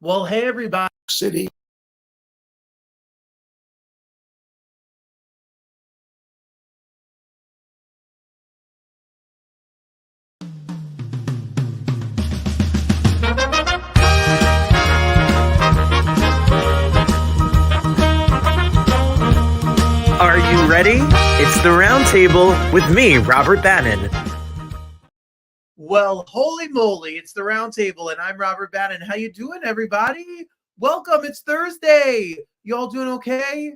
Well, hey, everybody. City. Are you ready? It's the Roundtable with me, Robert Bannon. Well, holy moly, it's the Roundtable, and I'm Robert Bannon. How you doing, everybody? Welcome. It's Thursday. You all doing okay?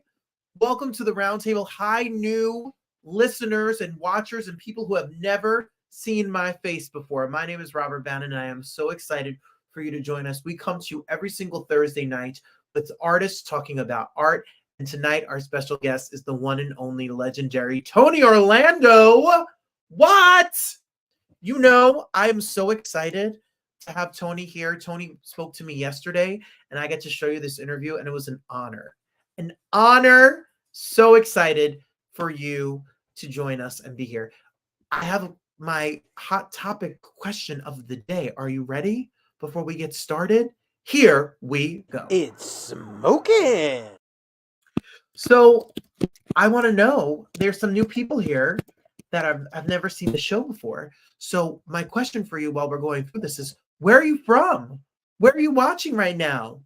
Welcome to the Roundtable. Hi, new listeners and watchers and people who have never seen my face before. My name is Robert Bannon, and I am so excited for you to join us. We come to you every single Thursday night with artists talking about art. And tonight, our special guest is the one and only legendary Tony Orlando. What? You know, I'm so excited to have Tony here. Tony spoke to me yesterday, and I get to show you this interview, and it was an honor. An honor. So excited for you to join us and be here. I have my hot topic question of the day. Are you ready? Before we get started, here we go. It's smoking. So I want to know, there's some new people here that I've never seen the show before. So my question for you while we're going through this is, where are you from? Where are you watching right now?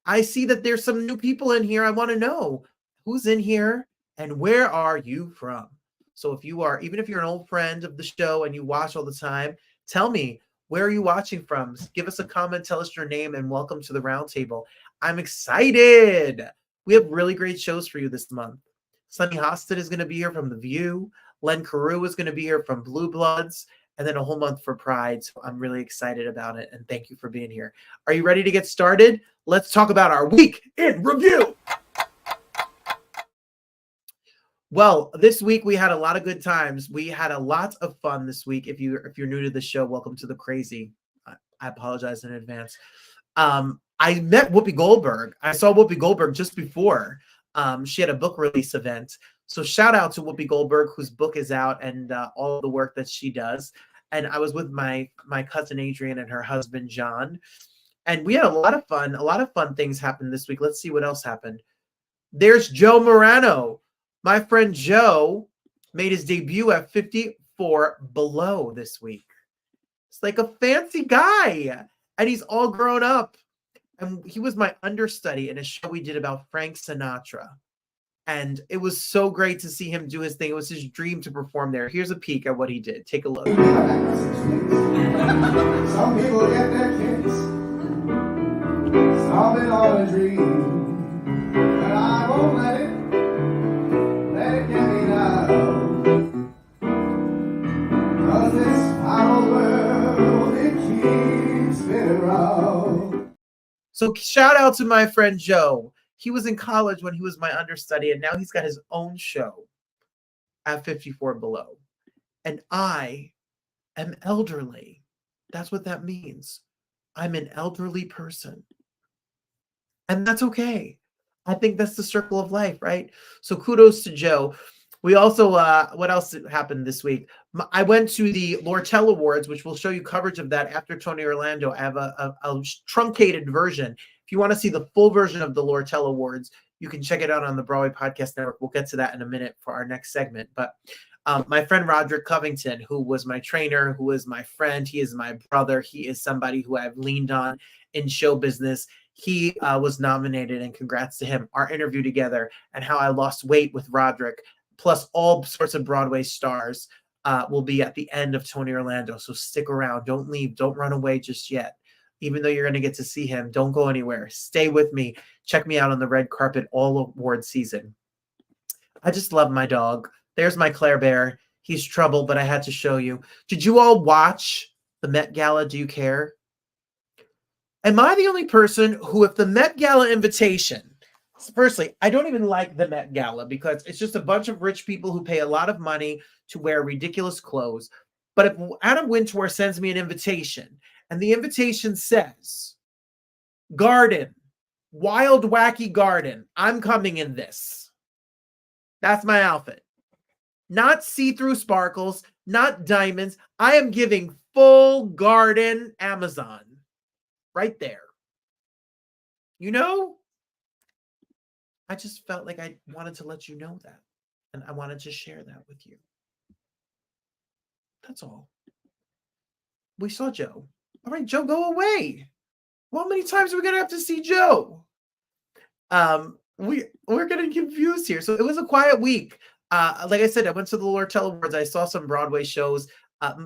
I see that there's some new people in here. I want to know who's in here and where are you from? So if you are, even if you're an old friend of the show and you watch all the time, tell me, where are you watching from? Give us a comment, tell us your name, and welcome to the Roundtable. I'm excited. We have really great shows for you this month. Sunny Hostin is going to be here from The View. Len Carew is going to be here from Blue Bloods, and then a whole month for Pride. So I'm really excited about it, and thank you for being here. Are you ready to get started? Let's talk about our week in review. Well, this week we had a lot of good times. We had a lot of fun this week. If you're new to the show, welcome to the crazy. I apologize in advance. I met Whoopi Goldberg. I saw Whoopi Goldberg just before. She had a book release event. So shout out to Whoopi Goldberg, whose book is out, and all the work that she does. And I was with my cousin Adrian and her husband John, and we had a lot of fun. A lot of fun things happened this week. Let's see what else happened. There's Joe Morano. My friend Joe made his debut at 54 Below this week. It's like a fancy guy, and he's all grown up. And he was my understudy in a show we did about Frank Sinatra. And it was so great to see him do his thing. It was his dream to perform there. Here's a peek at what he did. Take a look. Some people get their kicks, some it all a dream, but I won't let it get me down. 'Cause this foul world, it keeps spinning round. So shout out to my friend Joe. He was in college when he was my understudy, and now he's got his own show at 54 Below. And I am elderly. That's what that means. I'm an elderly person. And that's okay. I think that's the circle of life, right? So kudos to Joe. We also, what else happened this week? I went to the Lortel Awards, which will show you coverage of that after Tony Orlando. I have a truncated version. If you want to see the full version of the Lortel Awards, you can check it out on the Broadway Podcast Network. We'll get to that in a minute for our next segment. But my friend Roderick Covington, who was my trainer, who is my friend, he is my brother. He is somebody who I've leaned on in show business. He was nominated, and congrats to him. Our interview together and how I lost weight with Roderick, plus all sorts of Broadway stars, will be at the end of Tony Orlando. So stick around. Don't leave. Don't run away just yet. Even though you're going to get to see him, don't go anywhere. Stay with me. Check me out on the red carpet all award season. I just love my dog. There's my Claire Bear. He's trouble, but I had to show you. Did you all watch the Met Gala? Do you care? Am I the only person who, if the Met Gala invitation, firstly, I don't even like the Met Gala because it's just a bunch of rich people who pay a lot of money to wear ridiculous clothes. But if Adam Wintour sends me an invitation and the invitation says, garden, wild, wacky garden, I'm coming in this. That's my outfit. Not see-through sparkles, not diamonds. I am giving full garden Amazon right there. You know? I just felt like I wanted to let you know that. And I wanted to share that with you. That's all. We saw Joe. All right, Joe, go away. Well, how many times are we gonna have to see Joe? We're getting confused here. So it was a quiet week. Like I said, I went to the Lortel Awards. I saw some Broadway shows.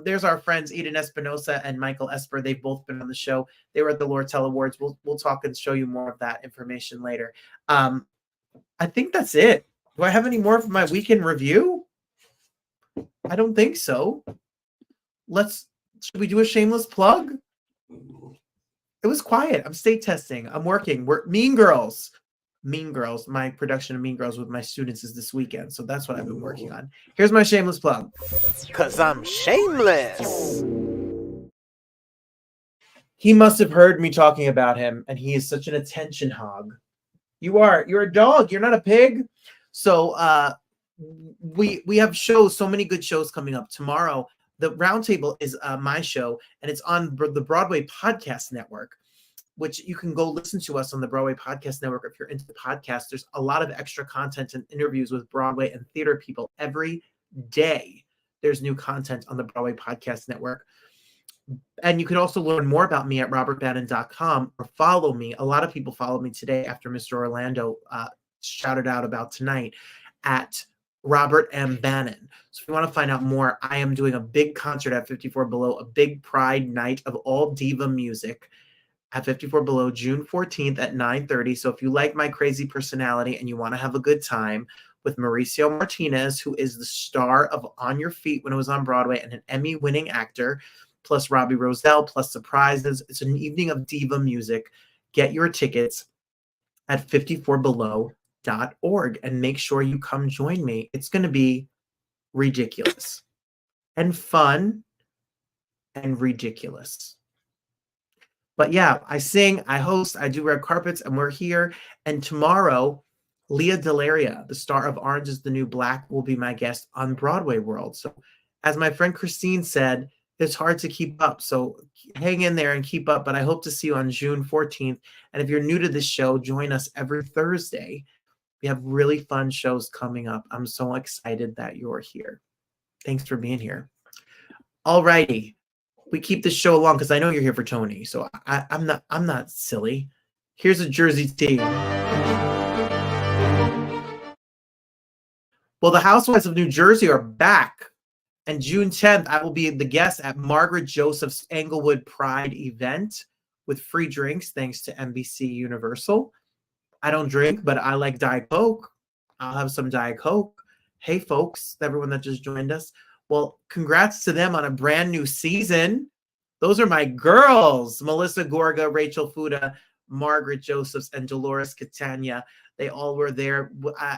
There's our friends Eden Espinosa and Michael Esper. They've both been on the show. They were at the Lortel Awards. We'll talk and show you more of that information later. I think that's it. Do I have any more of my weekend review? I don't think so. Should we do a shameless plug? It was quiet. I'm state testing. I'm working. We're Mean Girls. Mean Girls. My production of Mean Girls with my students is this weekend. So that's what I've been working on. Here's my shameless plug. 'Cause I'm shameless. He must have heard me talking about him, and he is such an attention hog. You're a dog. You're not a pig. So we have shows, so many good shows coming up. Tomorrow, the Roundtable is my show, and it's on the Broadway Podcast Network, which you can go listen to us on the Broadway Podcast Network if you're into the podcast. There's a lot of extra content and interviews with Broadway and theater people every day. There's new content on the Broadway Podcast Network. And you can also learn more about me at robertbannon.com or follow me. A lot of people followed me today after Mr. Orlando shouted out about tonight at Robert M. Bannon. So if you want to find out more, I am doing a big concert at 54 Below, a big pride night of all diva music at 54 Below, June 14th at 9:30. So if you like my crazy personality and you want to have a good time with Mauricio Martinez, who is the star of On Your Feet when it was on Broadway and an Emmy-winning actor, plus Robbie Roselle, plus surprises. It's an evening of diva music. Get your tickets at 54below.org and make sure you come join me. It's going to be ridiculous and fun and ridiculous. But yeah, I sing, I host, I do red carpets, and we're here. And tomorrow, Leah Delaria, the star of Orange is the New Black, will be my guest on Broadway World. So as my friend Christine said, it's hard to keep up. So hang in there and keep up. But I hope to see you on June 14th. And if you're new to this show, join us every Thursday. We have really fun shows coming up. I'm so excited that you're here. Thanks for being here. All righty. We keep this show along because I know you're here for Tony. So I'm not silly. Here's a Jersey tea. Well, the Housewives of New Jersey are back. And June 10th, I will be the guest at Margaret Joseph's Englewood Pride event with free drinks, thanks to NBC Universal. I don't drink, but I like Diet Coke. I'll have some Diet Coke. Hey, folks, everyone that just joined us. Well, congrats to them on a brand new season. Those are my girls, Melissa Gorga, Rachel Fuda, Margaret Josephs, and Dolores Catania. They all were there.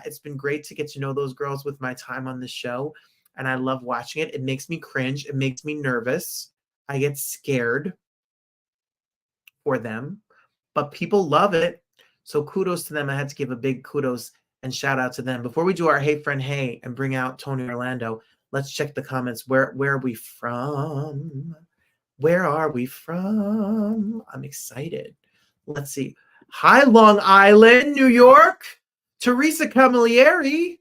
It's been great to get to know those girls with my time on the show. And I love watching it. It makes me cringe. It makes me nervous. I get scared for them, but people love it. So kudos to them. I had to give a big kudos and shout out to them. Before we do our Hey Friend Hey and bring out Tony Orlando, let's check the comments. Where are we from? Where are we from? I'm excited. Let's see. Hi, Long Island, New York. Teresa Camilleri.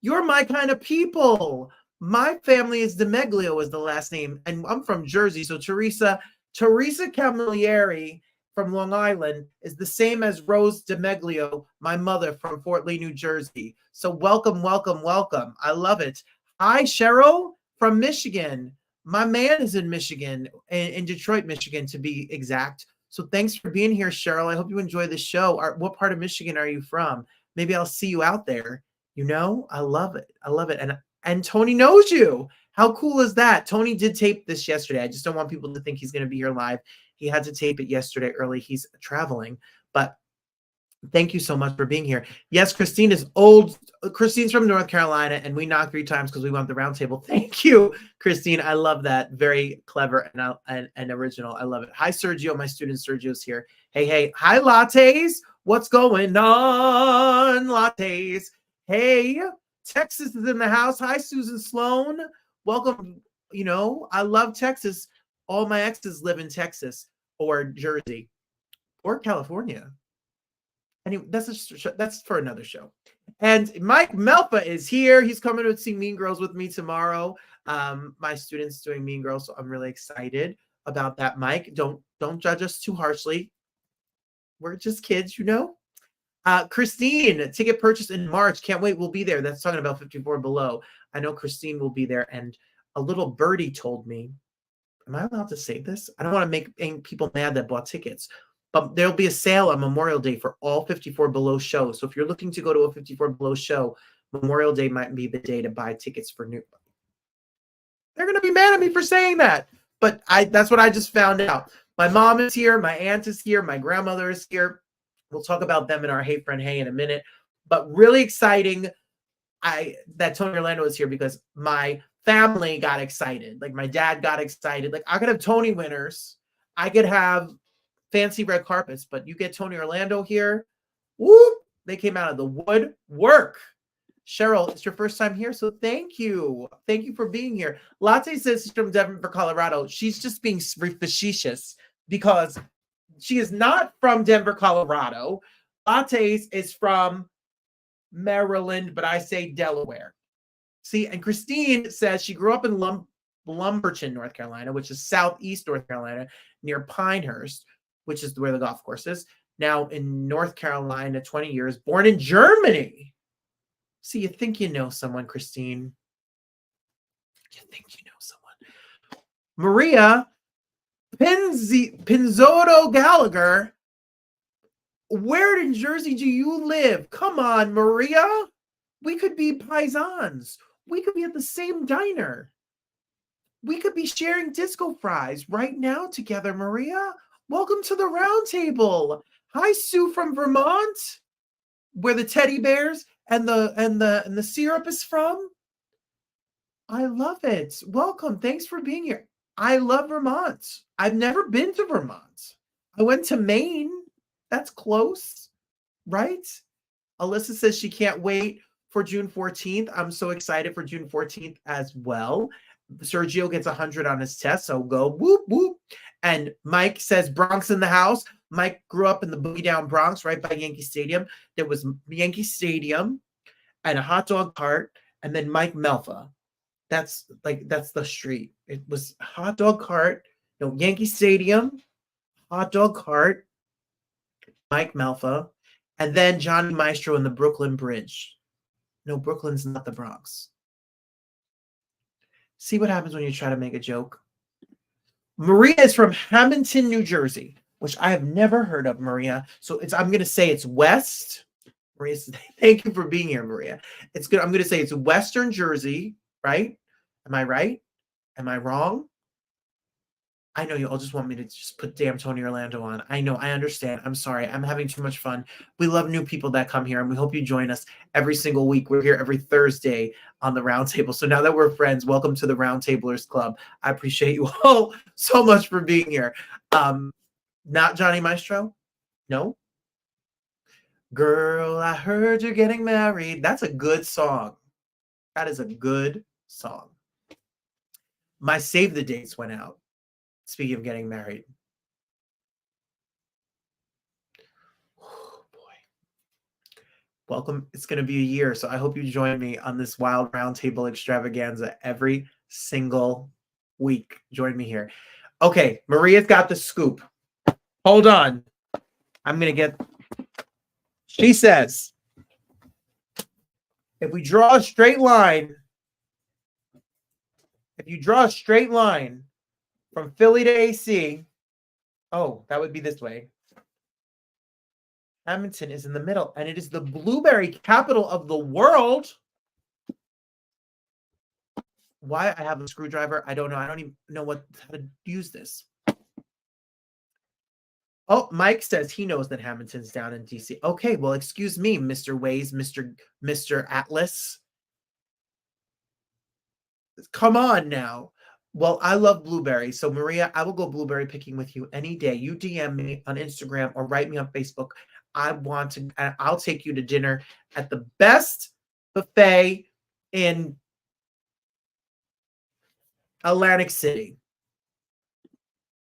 You're my kind of people. My family is DeMeglio is the last name, and I'm from Jersey. So Teresa Camilleri from Long Island is the same as Rose DeMeglio, my mother from Fort Lee, New Jersey. So welcome, welcome, welcome. I love it. Hi, Cheryl from Michigan. My man is in Michigan, in Detroit, Michigan, to be exact. So thanks for being here, Cheryl. I hope you enjoy the show. What part of Michigan are you from? Maybe I'll see you out there. You know, I love it. I love it. And Tony knows you. How cool is that? Tony did tape this yesterday. I just don't want people to think he's going to be here live. He had to tape it yesterday early. He's traveling. But thank you so much for being here. Yes, Christine is old. Christine's from North Carolina, and we knocked 3 times because we want the Roundtable. Thank you, Christine. I love that. Very clever and original. I love it. Hi, Sergio. My student Sergio's here. Hey. Hi, Lattes. What's going on, Lattes? Hey, Texas is in the house. Hi, Susan Sloan. Welcome. You know, I love Texas. All my exes live in Texas or Jersey or California. Anyway, that's for another show. And Mike Melfa is here. He's coming to see Mean Girls with me tomorrow. My student's doing Mean Girls, so I'm really excited about that. Mike, don't judge us too harshly. We're just kids, you know. Christine, ticket purchase in March. Can't wait. We'll be there. That's talking about 54 Below. I know Christine will be there. And a little birdie told me, am I allowed to say this? I don't want to make people mad that bought tickets. But there'll be a sale on Memorial Day for all 54 Below shows. So if you're looking to go to a 54 Below show, Memorial Day might be the day to buy tickets for new. They're going to be mad at me for saying that. But that's what I just found out. My mom is here. My aunt is here. My grandmother is here. We'll talk about them in our Hey Friend Hey in a minute. But really exciting that Tony Orlando is here because my family got excited. Like my dad got excited. Like I could have Tony winners. I could have fancy red carpets, but you get Tony Orlando here. Whoop! They came out of the woodwork. Cheryl, it's your first time here, so thank you. Thank you for being here. Latte says she's from Denver, Colorado. She's just being facetious because she is not from Denver, Colorado. Latte is from Maryland, but I say Delaware. See, and Christine says she grew up in Lumberton, North Carolina, which is southeast North Carolina, near Pinehurst, which is where the golf course is. Now in North Carolina, 20 years, born in Germany. See, you think you know someone, Christine. You think you know someone. Maria Pinzotto Gallagher. Where in Jersey do you live? Come on, Maria. We could be paisans. We could be at the same diner. We could be sharing disco fries right now together, Maria. Welcome to the round table. Hi, Sue from Vermont, where the teddy bears and the syrup is from. I love it. Welcome. Thanks for being here. I love Vermont. I've never been to Vermont. I went to Maine. That's close, right? Alyssa says she can't wait for June 14th. I'm so excited for June 14th as well. Sergio gets 100 on his test, so go whoop, whoop. And Mike says Bronx in the house. Mike grew up in the Boogie Down Bronx, right by Yankee Stadium. There was Yankee Stadium and a hot dog cart, and then Mike Melfa. That's the street. It was hot dog cart, Yankee Stadium, hot dog cart, Mike Melfa, and then Johnny Maestro and the Brooklyn Bridge. No, Brooklyn's not the Bronx. See what happens when you try to make a joke? Maria is from Hamilton, New Jersey, which I have never heard of, Maria. So I'm going to say it's west. Maria, thank you for being here, Maria. It's good. I'm going to say it's Western Jersey, right? Am I right? Am I wrong? I know you all just want me to just put damn Tony Orlando on. I know. I understand. I'm sorry. I'm having too much fun. We love new people that come here, and we hope you join us every single week. We're here every Thursday on the Roundtable. So now that we're friends, welcome to the Roundtablers Club. I appreciate you all so much for being here. Not Johnny Maestro? No? Girl, I heard you're getting married. That's a good song. That is a good song. My save the dates went out. Speaking of getting married. Oh, boy. Welcome. It's going to be a year, so I hope you join me on this wild roundtable extravaganza every single week. Join me here. Okay, Maria's got the scoop. Hold on. I'm going to get... She says, if we draw a straight line, from Philly to AC, that would be this way. Hamilton is in the middle, and it is the blueberry capital of the world. Why I have a screwdriver, I don't know. I don't even know how to use this. Oh, Mike says he knows that Hamilton's down in DC. Okay, well, excuse me, Mr. Waze, Mr. Atlas. Come on now. Well, I love blueberry. So, Maria, I will go blueberry picking with you any day. You DM me on Instagram or write me on Facebook. I'll take you to dinner at the best buffet in Atlantic City.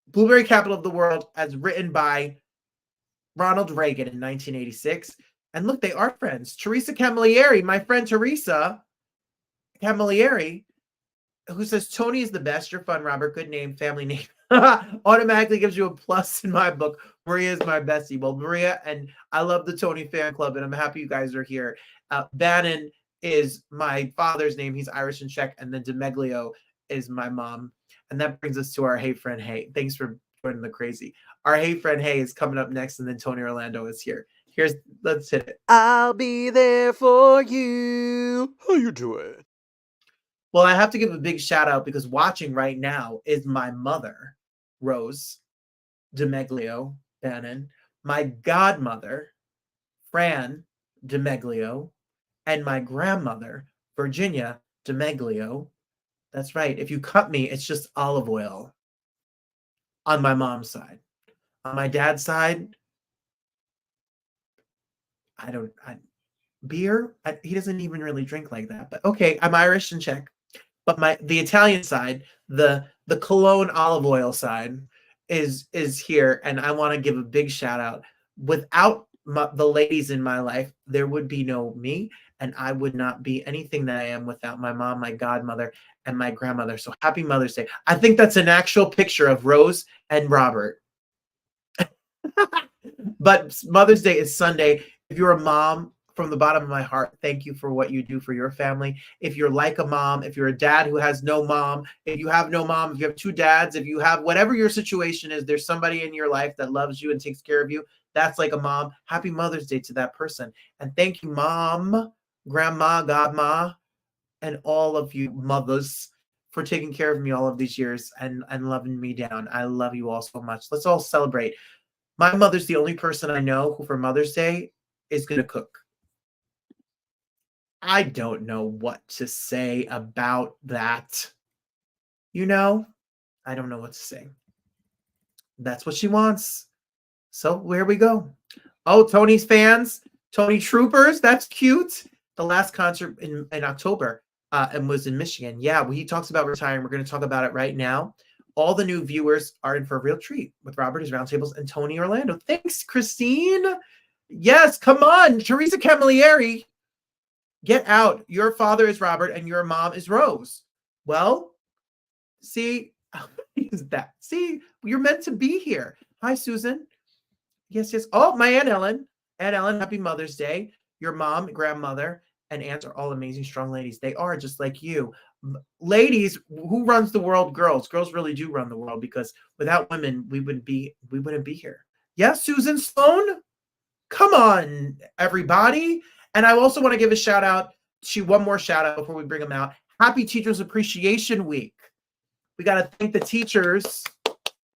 Blueberry capital of the world, as written by Ronald Reagan in 1986. And look, they are friends. Teresa Camilleri, my friend Teresa Camilleri, who says, Tony is the best. You're fun, Robert. Good name, family name. Automatically gives you a plus in my book. Maria is my bestie. Well, Maria, and I love the Tony fan club, and I'm happy you guys are here. Bannon is my father's name. He's Irish and Czech. And then DeMeglio is my mom. And that brings us to our Hey Friend Hey. Thanks for joining the crazy. Our Hey Friend Hey is coming up next, and then Tony Orlando is here. Let's hit it. I'll be there for you. How you doing? Well, I have to give a big shout out because watching right now is my mother, Rose DeMeglio Bannon, my godmother, Fran DeMeglio, and my grandmother, Virginia DeMeglio. That's right. If you cut me, it's just olive oil on my mom's side. On my dad's side, beer. He doesn't even really drink like that. But okay, I'm Irish and Czech. But the Italian side, the Cologne olive oil side, is here, and I want to give a big shout out. Without the ladies in my life, there would be no me, and I would not be anything that I am without my mom, my godmother, and my grandmother. So happy Mother's Day. I think that's an actual picture of Rose and Robert. But Mother's Day is Sunday. If you're a mom, from the bottom of my heart, thank you for what you do for your family. If you're like a mom, if you're a dad who has no mom, if you have no mom, if you have two dads, if you have whatever your situation is, there's somebody in your life that loves you and takes care of you. That's like a mom. Happy Mother's Day to that person. And thank you, mom, grandma, godma, and all of you mothers for taking care of me all of these years and loving me down. I love you all so much. Let's all celebrate. My mother's the only person I know who for Mother's Day is going to cook. I don't know what to say about that. I don't know what to say. That's what she wants. So where we go. Oh, Tony's fans, Tony Troopers. That's cute. The last concert in October and was in Michigan. Yeah, he talks about retiring. We're going to talk about it right now. All the new viewers are in for a real treat with Robert's Roundtables and Tony Orlando. Thanks, Christine. Yes, come on. Teresa Camilleri. Get out. Your father is Robert and your mom is Rose. Well, see, is that? See, you're meant to be here. Hi, Susan. Yes. Oh, my Aunt Ellen. Aunt Ellen, happy Mother's Day. Your mom, grandmother, and aunts are all amazing, strong ladies. They are just like you. Ladies, who runs the world? Girls. Girls really do run the world because without women, we wouldn't be here. Yes, Susan Sloan. Come on, everybody. And I also want to give a shout out to one more shout out before we bring them out. Happy Teachers Appreciation Week. We got to thank the teachers.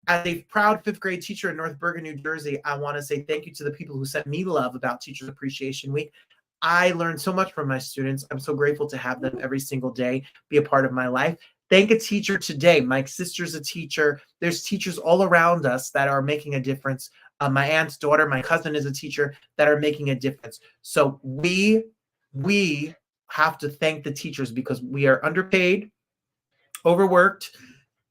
As a proud fifth grade teacher in North Bergen, New Jersey, I want to say thank you to the people who sent me love about Teachers Appreciation Week. I learned so much from my students. I'm so grateful to have them every single day be a part of my life. Thank a teacher today. My sister's a teacher. There's teachers all around us that are making a difference. My aunt's daughter, my cousin is a teacher that are making a difference. So we have to thank the teachers because we are underpaid, overworked,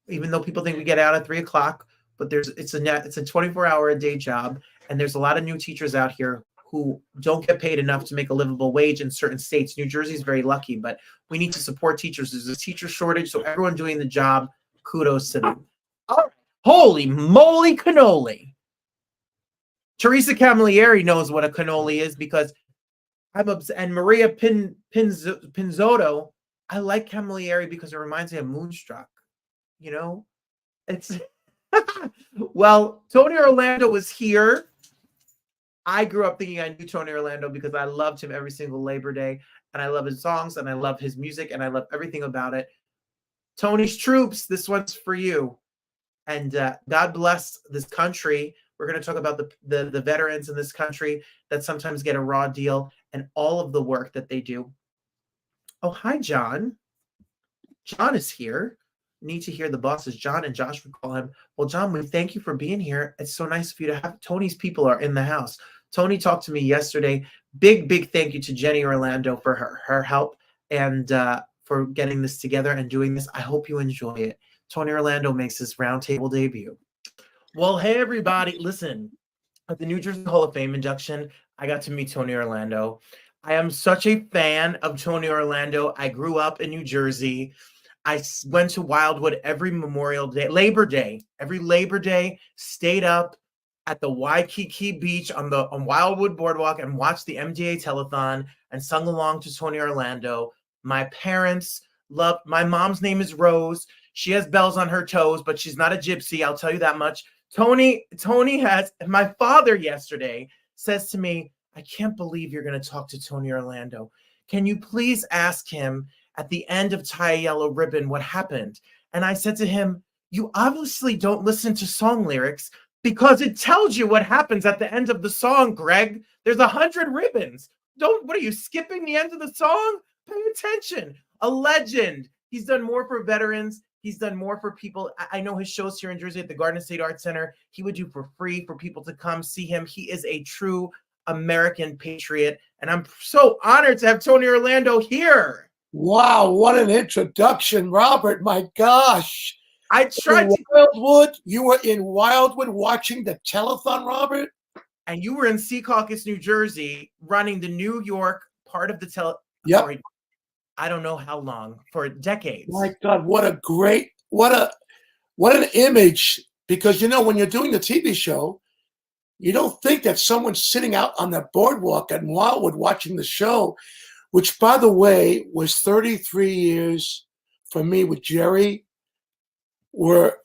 even though people think we get out at 3:00, but it's a 24-hour a day job. And there's a lot of new teachers out here who don't get paid enough to make a livable wage in certain states. New Jersey is very lucky, but we need to support teachers. There's a teacher shortage, so everyone doing the job, kudos to them. All right. Holy moly cannoli. Teresa Camilleri knows what a cannoli is because and Maria Pinzotto, I like Camilleri because it reminds me of Moonstruck. It's well, Tony Orlando was here. I grew up thinking I knew Tony Orlando because I loved him every single Labor Day, and I love his songs, and I love his music, and I love everything about it. Tony's Troops, this one's for you. And God bless this country. We're going to talk about the veterans in this country that sometimes get a raw deal and all of the work that they do. Oh, hi, John. John is here. Need to hear the bosses. John and Josh would call him. Well, John, we thank you for being here. It's so nice of you to have Tony's people are in the house. Tony talked to me yesterday. Big thank you to Jenny Orlando for her help and for getting this together and doing this. I hope you enjoy it. Tony Orlando makes his roundtable debut. Well, hey, everybody. Listen, At the New Jersey Hall of Fame induction, I got to meet Tony Orlando. I am such a fan of Tony Orlando. I grew up in New Jersey. I went to Wildwood every Memorial Day, every Labor Day, stayed up at the Waikiki Beach on Wildwood Boardwalk and watched the MDA telethon and sung along to Tony Orlando. My parents loved, my mom's name is Rose. She has bells on her toes, but she's not a gypsy. I'll tell you that much. Tony has, my father yesterday says to me, I can't believe you're going to talk to Tony Orlando. Can you please ask him at the end of Tie a Yellow Ribbon what happened? And I said to him, you obviously don't listen to song lyrics because it tells you what happens at the end of the song, Greg. There's 100 ribbons. What are you, skipping the end of the song? Pay attention. A legend. He's done more for veterans. He's done more for people. I know his shows here in Jersey at the Garden State Arts Center, he would do for free for people to come see him. He is a true American patriot. And I'm so honored to have Tony Orlando here. Wow, what an introduction, Robert. My gosh. I tried to. Wildwood, you were in Wildwood watching the telethon, Robert? And you were in Secaucus, New Jersey, running the New York part of the Yep. I don't know how long, for decades. My God, what an image. Because, when you're doing the TV show, you don't think that someone's sitting out on the boardwalk at Wildwood watching the show, which, by the way, was 33 years for me with Jerry, where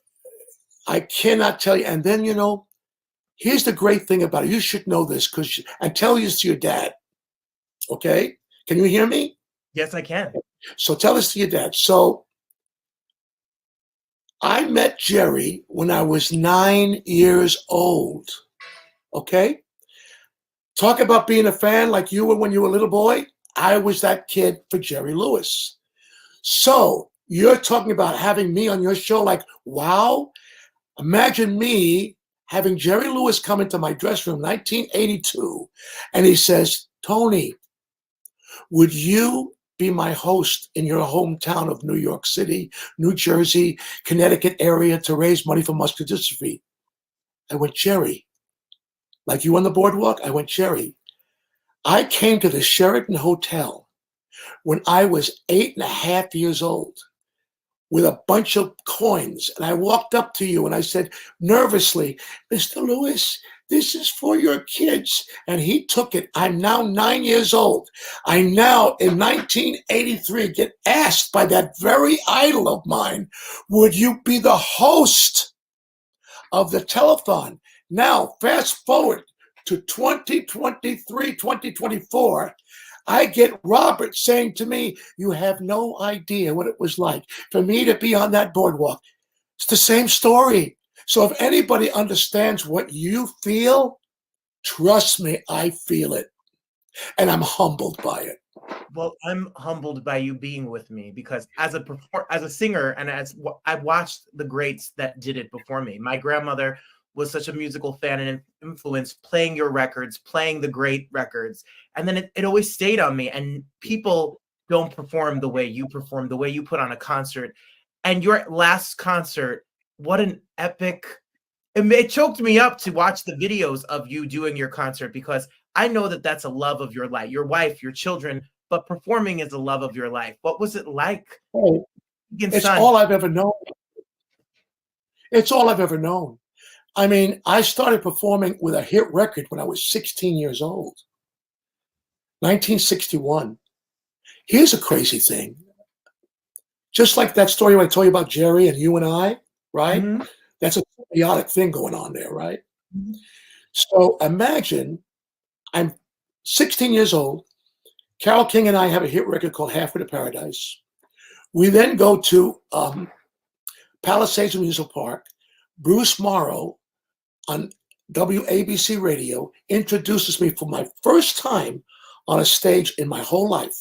I cannot tell you. And then, here's the great thing about it. You should know this, and tell this to your dad. Okay? Can you hear me? Yes, I can. So tell this to your dad. So I met Jerry when I was 9 years old. Okay? Talk about being a fan like you were when you were a little boy. I was that kid for Jerry Lewis. So you're talking about having me on your show like, wow. Imagine me having Jerry Lewis come into my dressing room, 1982, and he says, Tony, would you be my host in your hometown of New York City, New Jersey, Connecticut area to raise money for muscular dystrophy? I went, Jerry. Like you on the boardwalk? I went, Jerry. I came to the Sheraton Hotel when I was 8.5 years old with a bunch of coins. And I walked up to you and I said nervously, Mr. Lewis, this is for your kids. And he took it. I'm now 9 years old. I now, in 1983, get asked by that very idol of mine, would you be the host of the telethon? Now, fast forward to 2023, 2024, I get Robert saying to me, you have no idea what it was like for me to be on that boardwalk. It's the same story. So if anybody understands what you feel, trust me, I feel it. And I'm humbled by it. Well, I'm humbled by you being with me because as a singer and as I watched the greats that did it before me. My grandmother was such a musical fan and influence, playing your records, playing the great records. And then it always stayed on me. And people don't perform the way you perform, the way you put on a concert. And your last concert, what an epic, it choked me up to watch the videos of you doing your concert because I know that that's a love of your life, your wife, your children, but performing is a love of your life. What was it like? Oh, it's all I've ever known. It's all I've ever known. I mean, I started performing with a hit record when I was 16 years old, 1961. Here's a crazy thing. Just like that story I told you about Jerry and you and I, right? Mm-hmm. That's a chaotic thing going on there, right? Mm-hmm. So imagine I'm 16 years old. Carole King and I have a hit record called Halfway to Paradise. We then go to Palisades Amusement Park. Bruce Morrow on WABC radio introduces me for my first time on a stage in my whole life,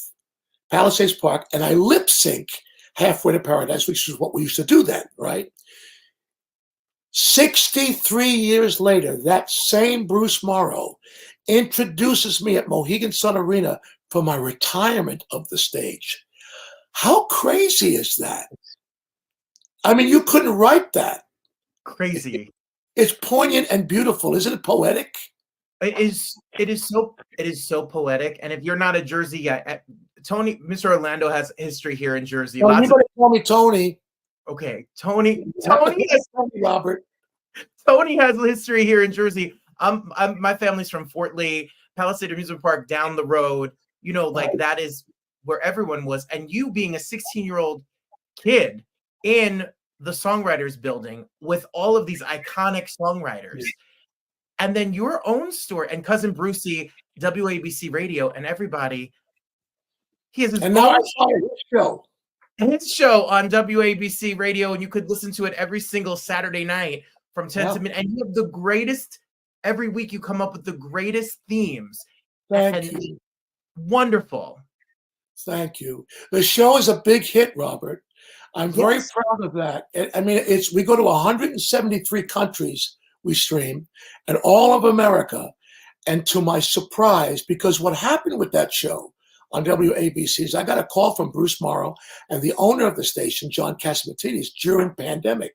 Palisades Park, and I lip sync Halfway to Paradise, which is what we used to do then, right? 63 years later, that same Bruce Morrow introduces me at Mohegan Sun Arena for my retirement of the stage. How crazy is that? I mean, you couldn't write that. Crazy. It's poignant and beautiful. Isn't it poetic? it is so poetic. And if you're not a Jersey guy, Tony, Mr. Orlando has history here in Jersey. No, you better call me Tony. Okay, Tony Robert. Tony has history here in Jersey. My family's from Fort Lee, Palisade Amusement Park down the road. Like that is where everyone was. And you being a 16-year-old kid in the Songwriters Building with all of these iconic songwriters, and then your own story and Cousin Brucey, WABC Radio, and everybody. He has his show on WABC Radio, and you could listen to it every single Saturday night from 10 to midnight. And you have the greatest, every week you come up with the greatest themes. Thank you. Wonderful. Thank you. The show is a big hit, Robert. I'm very proud of that. I mean, we go to 173 countries we stream, and all of America. And to my surprise, because what happened with that show on WABC is I got a call from Bruce Morrow and the owner of the station, John Catsimatidis, during pandemic.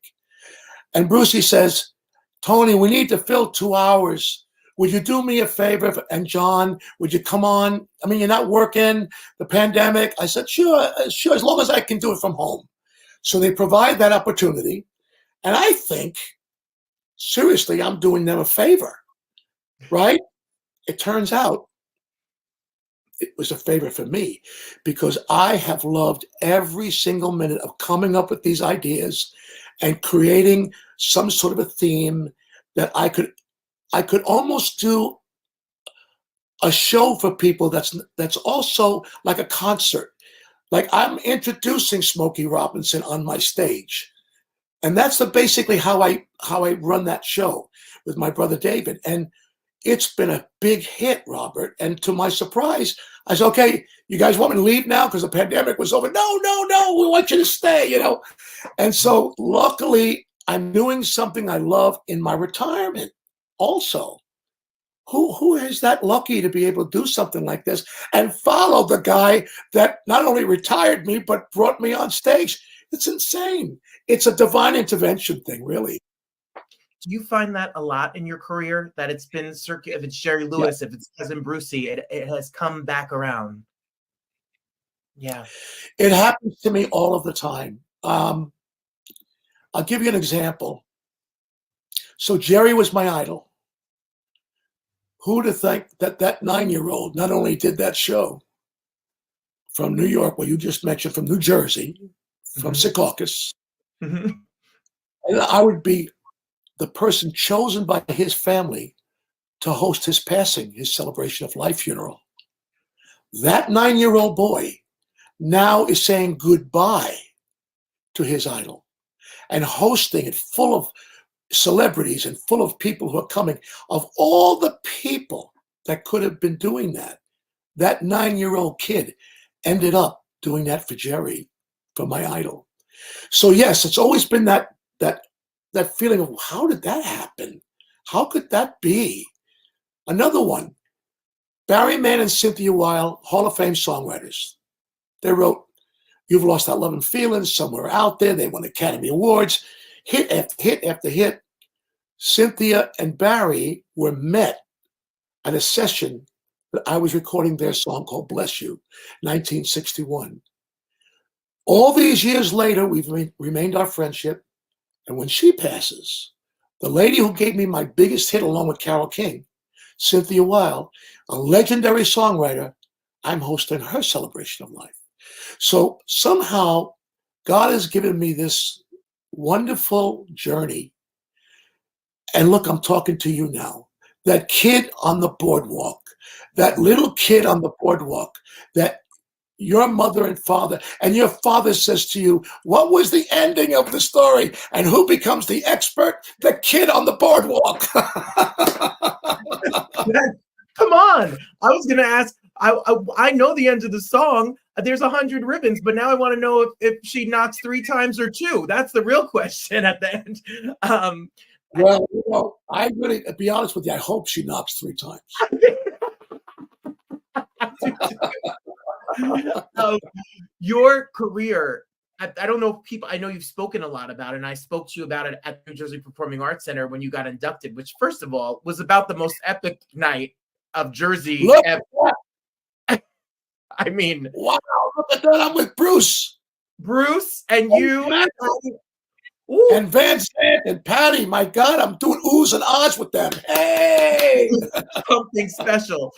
And Brucey says, Tony, we need to fill 2 hours. Would you do me a favor? And John, would you come on? I mean, you're not working, the pandemic. I said, sure, as long as I can do it from home. So they provide that opportunity. And I think, seriously, I'm doing them a favor, right? It turns out it was a favor for me because I have loved every single minute of coming up with these ideas and creating some sort of a theme that I could almost do a show for people that's also like a concert. Like I'm introducing Smokey Robinson on my stage. And that's basically how I run that show with my brother David. And it's been a big hit, Robert. And to my surprise, I said, okay, you guys want me to leave now because the pandemic was over? No, we want you to stay, And so luckily, I'm doing something I love in my retirement also. Who is that lucky to be able to do something like this and follow the guy that not only retired me, but brought me on stage? It's insane. It's a divine intervention thing, really. Do you find that a lot in your career, that it's been if it's Jerry Lewis, if it's Cousin Brucey, it has come back around? Yeah. It happens to me all of the time. I'll give you an example. So Jerry was my idol. Who'd have think that 9-year-old not only did that show from New York, well, you just mentioned from New Jersey, from Secaucus, and I would be the person chosen by his family to host his passing, his celebration of life funeral. That 9-year-old boy now is saying goodbye to his idol and hosting it full of celebrities and full of people who are coming. Of all the people that could have been doing that 9-year-old kid ended up doing that for Jerry, for my idol. So yes, it's always been that feeling of how did that happen? How could that be? Another one, Barry Mann and Cynthia Weil, Hall of Fame songwriters. They wrote You've Lost That Love and Feeling, Somewhere Out There. They won Academy Awards. Hit after hit after hit. Cynthia and Barry were met at a session that I was recording their song called Bless You, 1961. All these years later, we've remained our friendship. And when she passes, the lady who gave me my biggest hit along with Carole King, Cynthia Weil, a legendary songwriter, I'm hosting her celebration of life. So somehow God has given me this wonderful journey. And look, I'm talking to you now. That kid on the boardwalk, that little kid on the boardwalk, that your mother and father, and your father says to you, what was the ending of the story? And who becomes the expert? The kid on the boardwalk. Come on. I was going to ask, I know the end of the song. There's 100 ribbons, but now I want to know if she knocks 3 times or 2. That's the real question at the end. Well, I really, to be honest with you, I hope she knocks 3 times. Your career I don't know if people, I know you've spoken a lot about it, and I spoke to you about it at the New Jersey Performing Arts Center when you got inducted, which, first of all, was about the most epic night of Jersey Look ever. at that. I mean, Wow, look at that. I'm with Bruce. Bruce and you. Ooh. And Van Sant and Patty. My God, I'm doing oohs and ahs with them. Hey! Something special.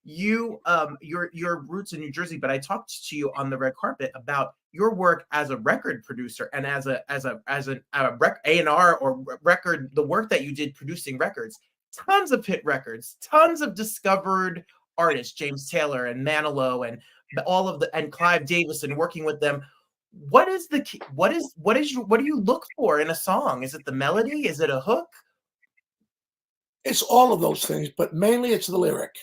You, your roots in New Jersey, but I talked to you on the red carpet about your work as a record producer and as an A&R or record, the work that you did producing records, tons of hit records, tons of discovered artists, James Taylor and Manilow and and Clive Davis, and working with them. What do you look for in a song? Is it the melody? Is it a hook? It's all of those things, but mainly it's the lyric.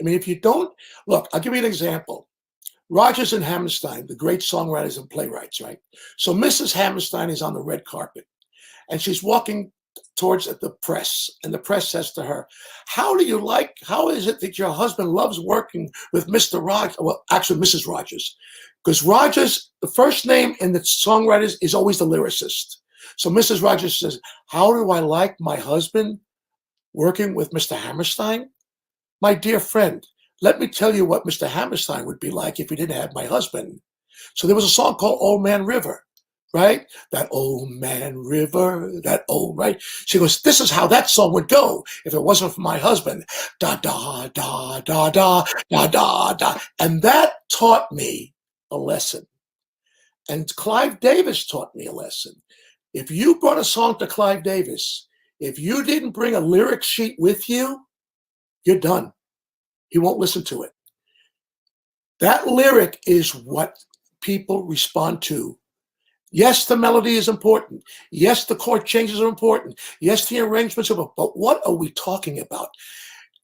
I mean, if you don't look, I'll give you an example. Rodgers and Hammerstein, the great songwriters and playwrights, right? So Mrs. Hammerstein is on the red carpet, and she's walking towards the press, and the press says to her, how is it that your husband loves working with Mr. Rogers? Well, actually, Mrs. Rogers, because Rogers, the first name in the songwriters is always the lyricist. So Mrs. Rogers says, how do I like my husband working with Mr. Hammerstein? My dear friend, let me tell you what Mr. Hammerstein would be like if he didn't have my husband. So there was a song called Old Man River, right? That old man river, that old, right? She goes, this is how that song would go if it wasn't for my husband. Da, da, da, da, da, da, da, da. And that taught me a lesson. And Clive Davis taught me a lesson. If you brought a song to Clive Davis, if you didn't bring a lyric sheet with you, you're done. He won't listen to it. That lyric is what people respond to. Yes, the melody is important. Yes, the chord changes are important. Yes, the arrangements are important. But what are we talking about?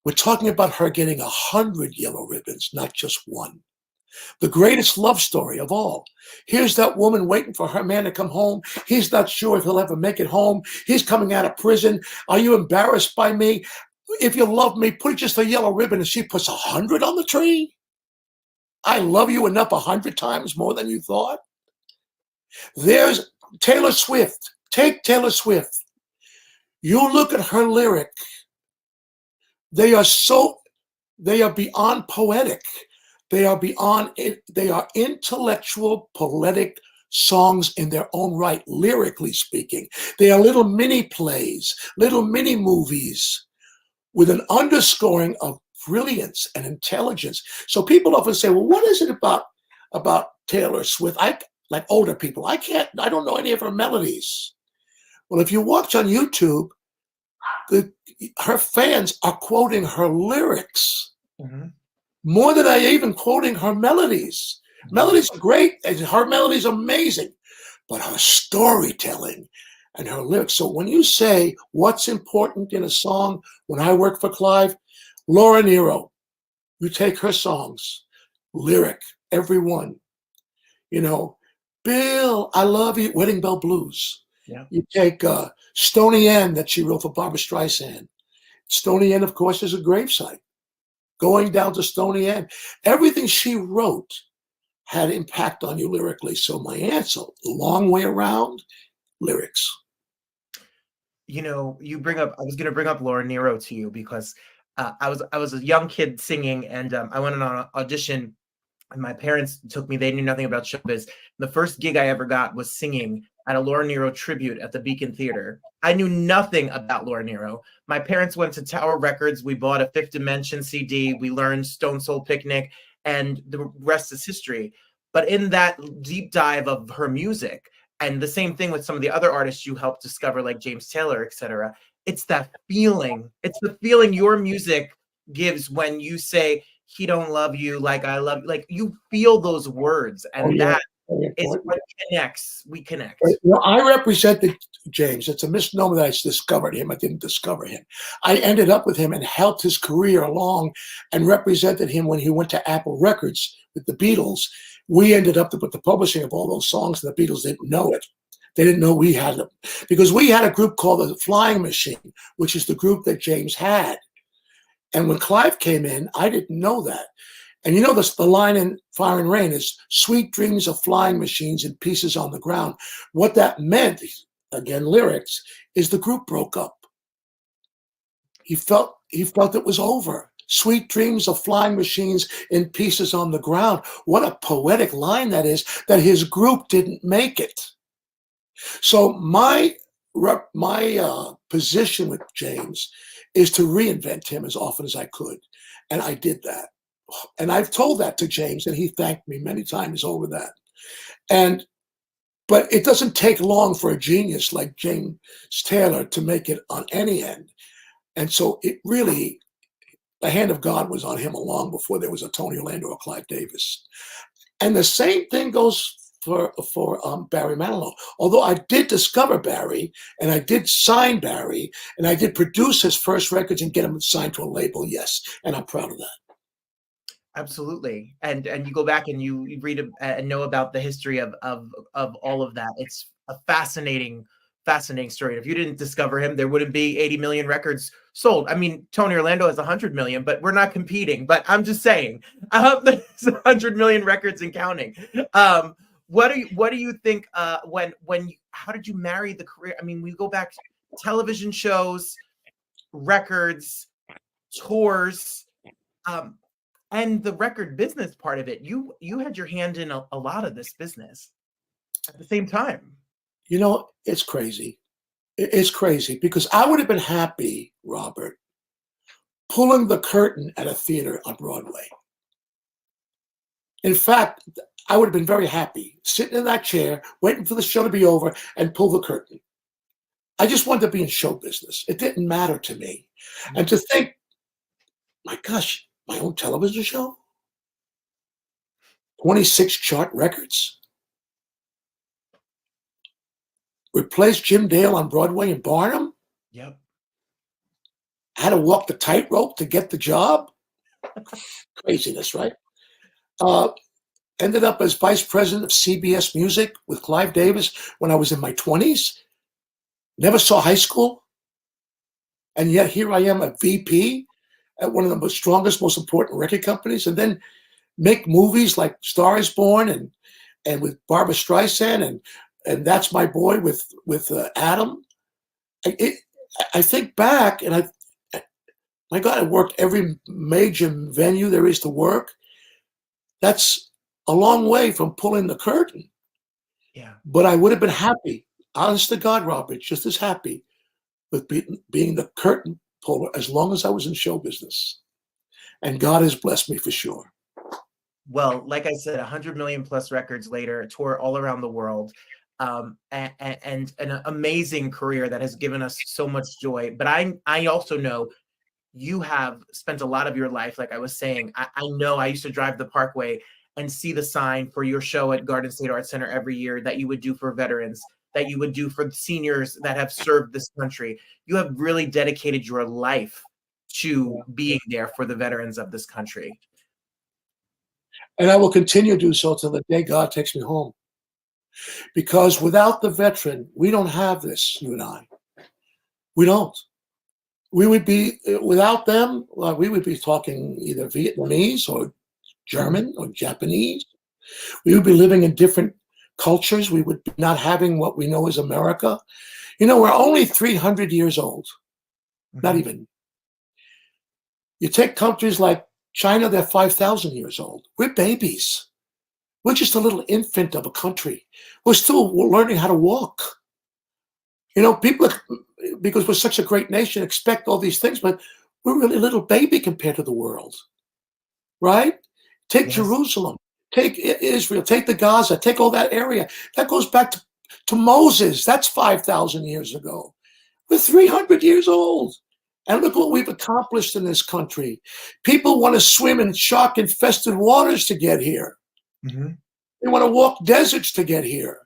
We're talking about her getting 100 yellow ribbons, not just one. The greatest love story of all. Here's that woman waiting for her man to come home. He's not sure if he'll ever make it home. He's coming out of prison. Are you embarrassed by me? If you love me, put just a yellow ribbon, and she puts 100 on the tree. I love you enough 100 times more than you thought. There's Taylor Swift. Take Taylor Swift. You look at her lyric. They are beyond poetic. They are intellectual, poetic songs in their own right, lyrically speaking. They are little mini plays, little mini movies with an underscoring of brilliance and intelligence. So people often say, well, what is it about Taylor Swift? Like older people, I don't know any of her melodies. Well, if you watch on YouTube, her fans are quoting her lyrics more than I even quoting her melodies. Melodies are great, and her melodies are amazing, but her storytelling and her lyrics. So when you say what's important in a song, when I work for Clive, Laura Nyro, you take her songs, lyric, every one. You know, Bill, I love you, Wedding Bell Blues. Yeah. You take Stony End that she wrote for Barbra Streisand. Stony End, of course, is a gravesite. Going down to Stony End. Everything she wrote had impact on you lyrically. So my answer, long way around, lyrics. You know, I was going to bring up Laura Nyro to you because I was a young kid singing, and I went on an audition, and my parents took me. They knew nothing about showbiz. The first gig I ever got was singing at a Laura Nyro tribute at the Beacon Theater. I knew nothing about Laura Nyro. My parents went to Tower Records. We bought a Fifth Dimension CD. We learned Stone Soul Picnic, and the rest is history. But in that deep dive of her music, and the same thing with some of the other artists you helped discover, like James Taylor, etc., it's that feeling. It's the feeling your music gives when you say, he don't love you like I love you. Like, you feel those words, and that is what connects. We connect. Well, I represented James. It's a misnomer that I discovered him. I didn't discover him. I ended up with him and helped his career along and represented him when he went to Apple Records with the Beatles. We ended up with the publishing of all those songs, and the Beatles didn't know it. They didn't know we had them because we had a group called the Flying Machine, which is the group that James had. And when Clive came in, I didn't know that. And you know the line in Fire and Rain is "Sweet dreams of flying machines in pieces on the ground." What that meant, again, lyrics, is the group broke up. He felt it was over. Sweet dreams of flying machines in pieces on the ground. What a poetic line that is, that his group didn't make it. So my position with James is to reinvent him as often as I could. And I did that. And I've told that to James, and he thanked me many times over that. But it doesn't take long for a genius like James Taylor to make it on any end. And so it really, the hand of God was on him long before there was a Tony Orlando or Clive Davis. And the same thing goes for Barry Manilow. Although I did discover Barry, and I did sign Barry, and I did produce his first records and get him signed to a label, yes. And I'm proud of that. Absolutely. And you go back and you read and know about the history of all of that. It's a fascinating story. If you didn't discover him, there wouldn't be 80 million records sold. I mean, Tony Orlando has 100 million, but we're not competing. But I'm just saying, there's 100 million records and counting. What do you think how did you marry the career? I mean, we go back to television shows, records, tours, and the record business part of it. You had your hand in a lot of this business at the same time. You know, it's crazy. It's crazy because I would have been happy, Robert, pulling the curtain at a theater on Broadway. In fact, I would have been very happy sitting in that chair, waiting for the show to be over and pull the curtain. I just wanted to be in show business. It didn't matter to me. And to think, my gosh, my own television show? 26 chart records? Replaced Jim Dale on Broadway in Barnum? Yep. Had to walk the tightrope to get the job? Craziness, right? Ended up as vice president of CBS Music with Clive Davis when I was in my 20s. Never saw high school. And yet here I am, a VP at one of the most strongest, most important record companies, and then make movies like Star is Born and with Barbra Streisand and That's My Boy with Adam. I think back and my God, I worked every major venue there is to work. That's a long way from pulling the curtain. Yeah. But I would have been happy, honest to God, Robert, just as happy with being the curtain puller as long as I was in show business. And God has blessed me for sure. Well, like I said, 100 million plus records later, a tour all around the world, and an amazing career that has given us so much joy. But I also know you have spent a lot of your life, like I was saying, I know I used to drive the Parkway and see the sign for your show at Garden State Arts Center every year that you would do for veterans, that you would do for seniors that have served this country. You have really dedicated your life to being there for the veterans of this country. And I will continue to do so till the day God takes me home. Because without the veteran, we don't have this, you and I. We don't. We would be, without them, we would be talking either Vietnamese or German or Japanese. We would be living in different cultures. We would be not having what we know as America. You know, we're only 300 years old. Not even. You take countries like China, they're 5,000 years old. We're babies. We're just a little infant of a country. We're still learning how to walk. You know, people, because we're such a great nation, expect all these things, but we're really a little baby compared to the world. Right? Take Jerusalem, take Israel, take the Gaza, take all that area. That goes back to Moses. That's 5,000 years ago. We're 300 years old. And look what we've accomplished in this country. People want to swim in shark-infested waters to get here. Mm-hmm. They want to walk deserts to get here.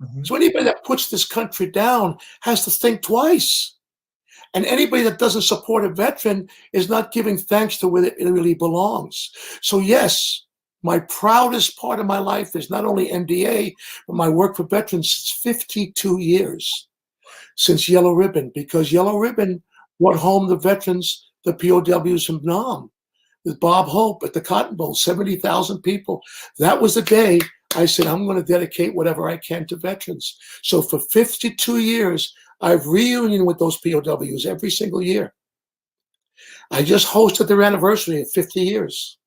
Mm-hmm. So anybody that puts this country down has to think twice. And anybody that doesn't support a veteran is not giving thanks to where it really belongs. So yes, my proudest part of my life is not only MDA, but my work for veterans since 52 years since Yellow Ribbon, because Yellow Ribbon brought home the veterans, the POWs from Nam. with Bob Hope at the Cotton Bowl, 70,000 people. That was the day I said, I'm going to dedicate whatever I can to veterans. So for 52 years, I've reunion with those POWs every single year. I just hosted their anniversary of 50 years.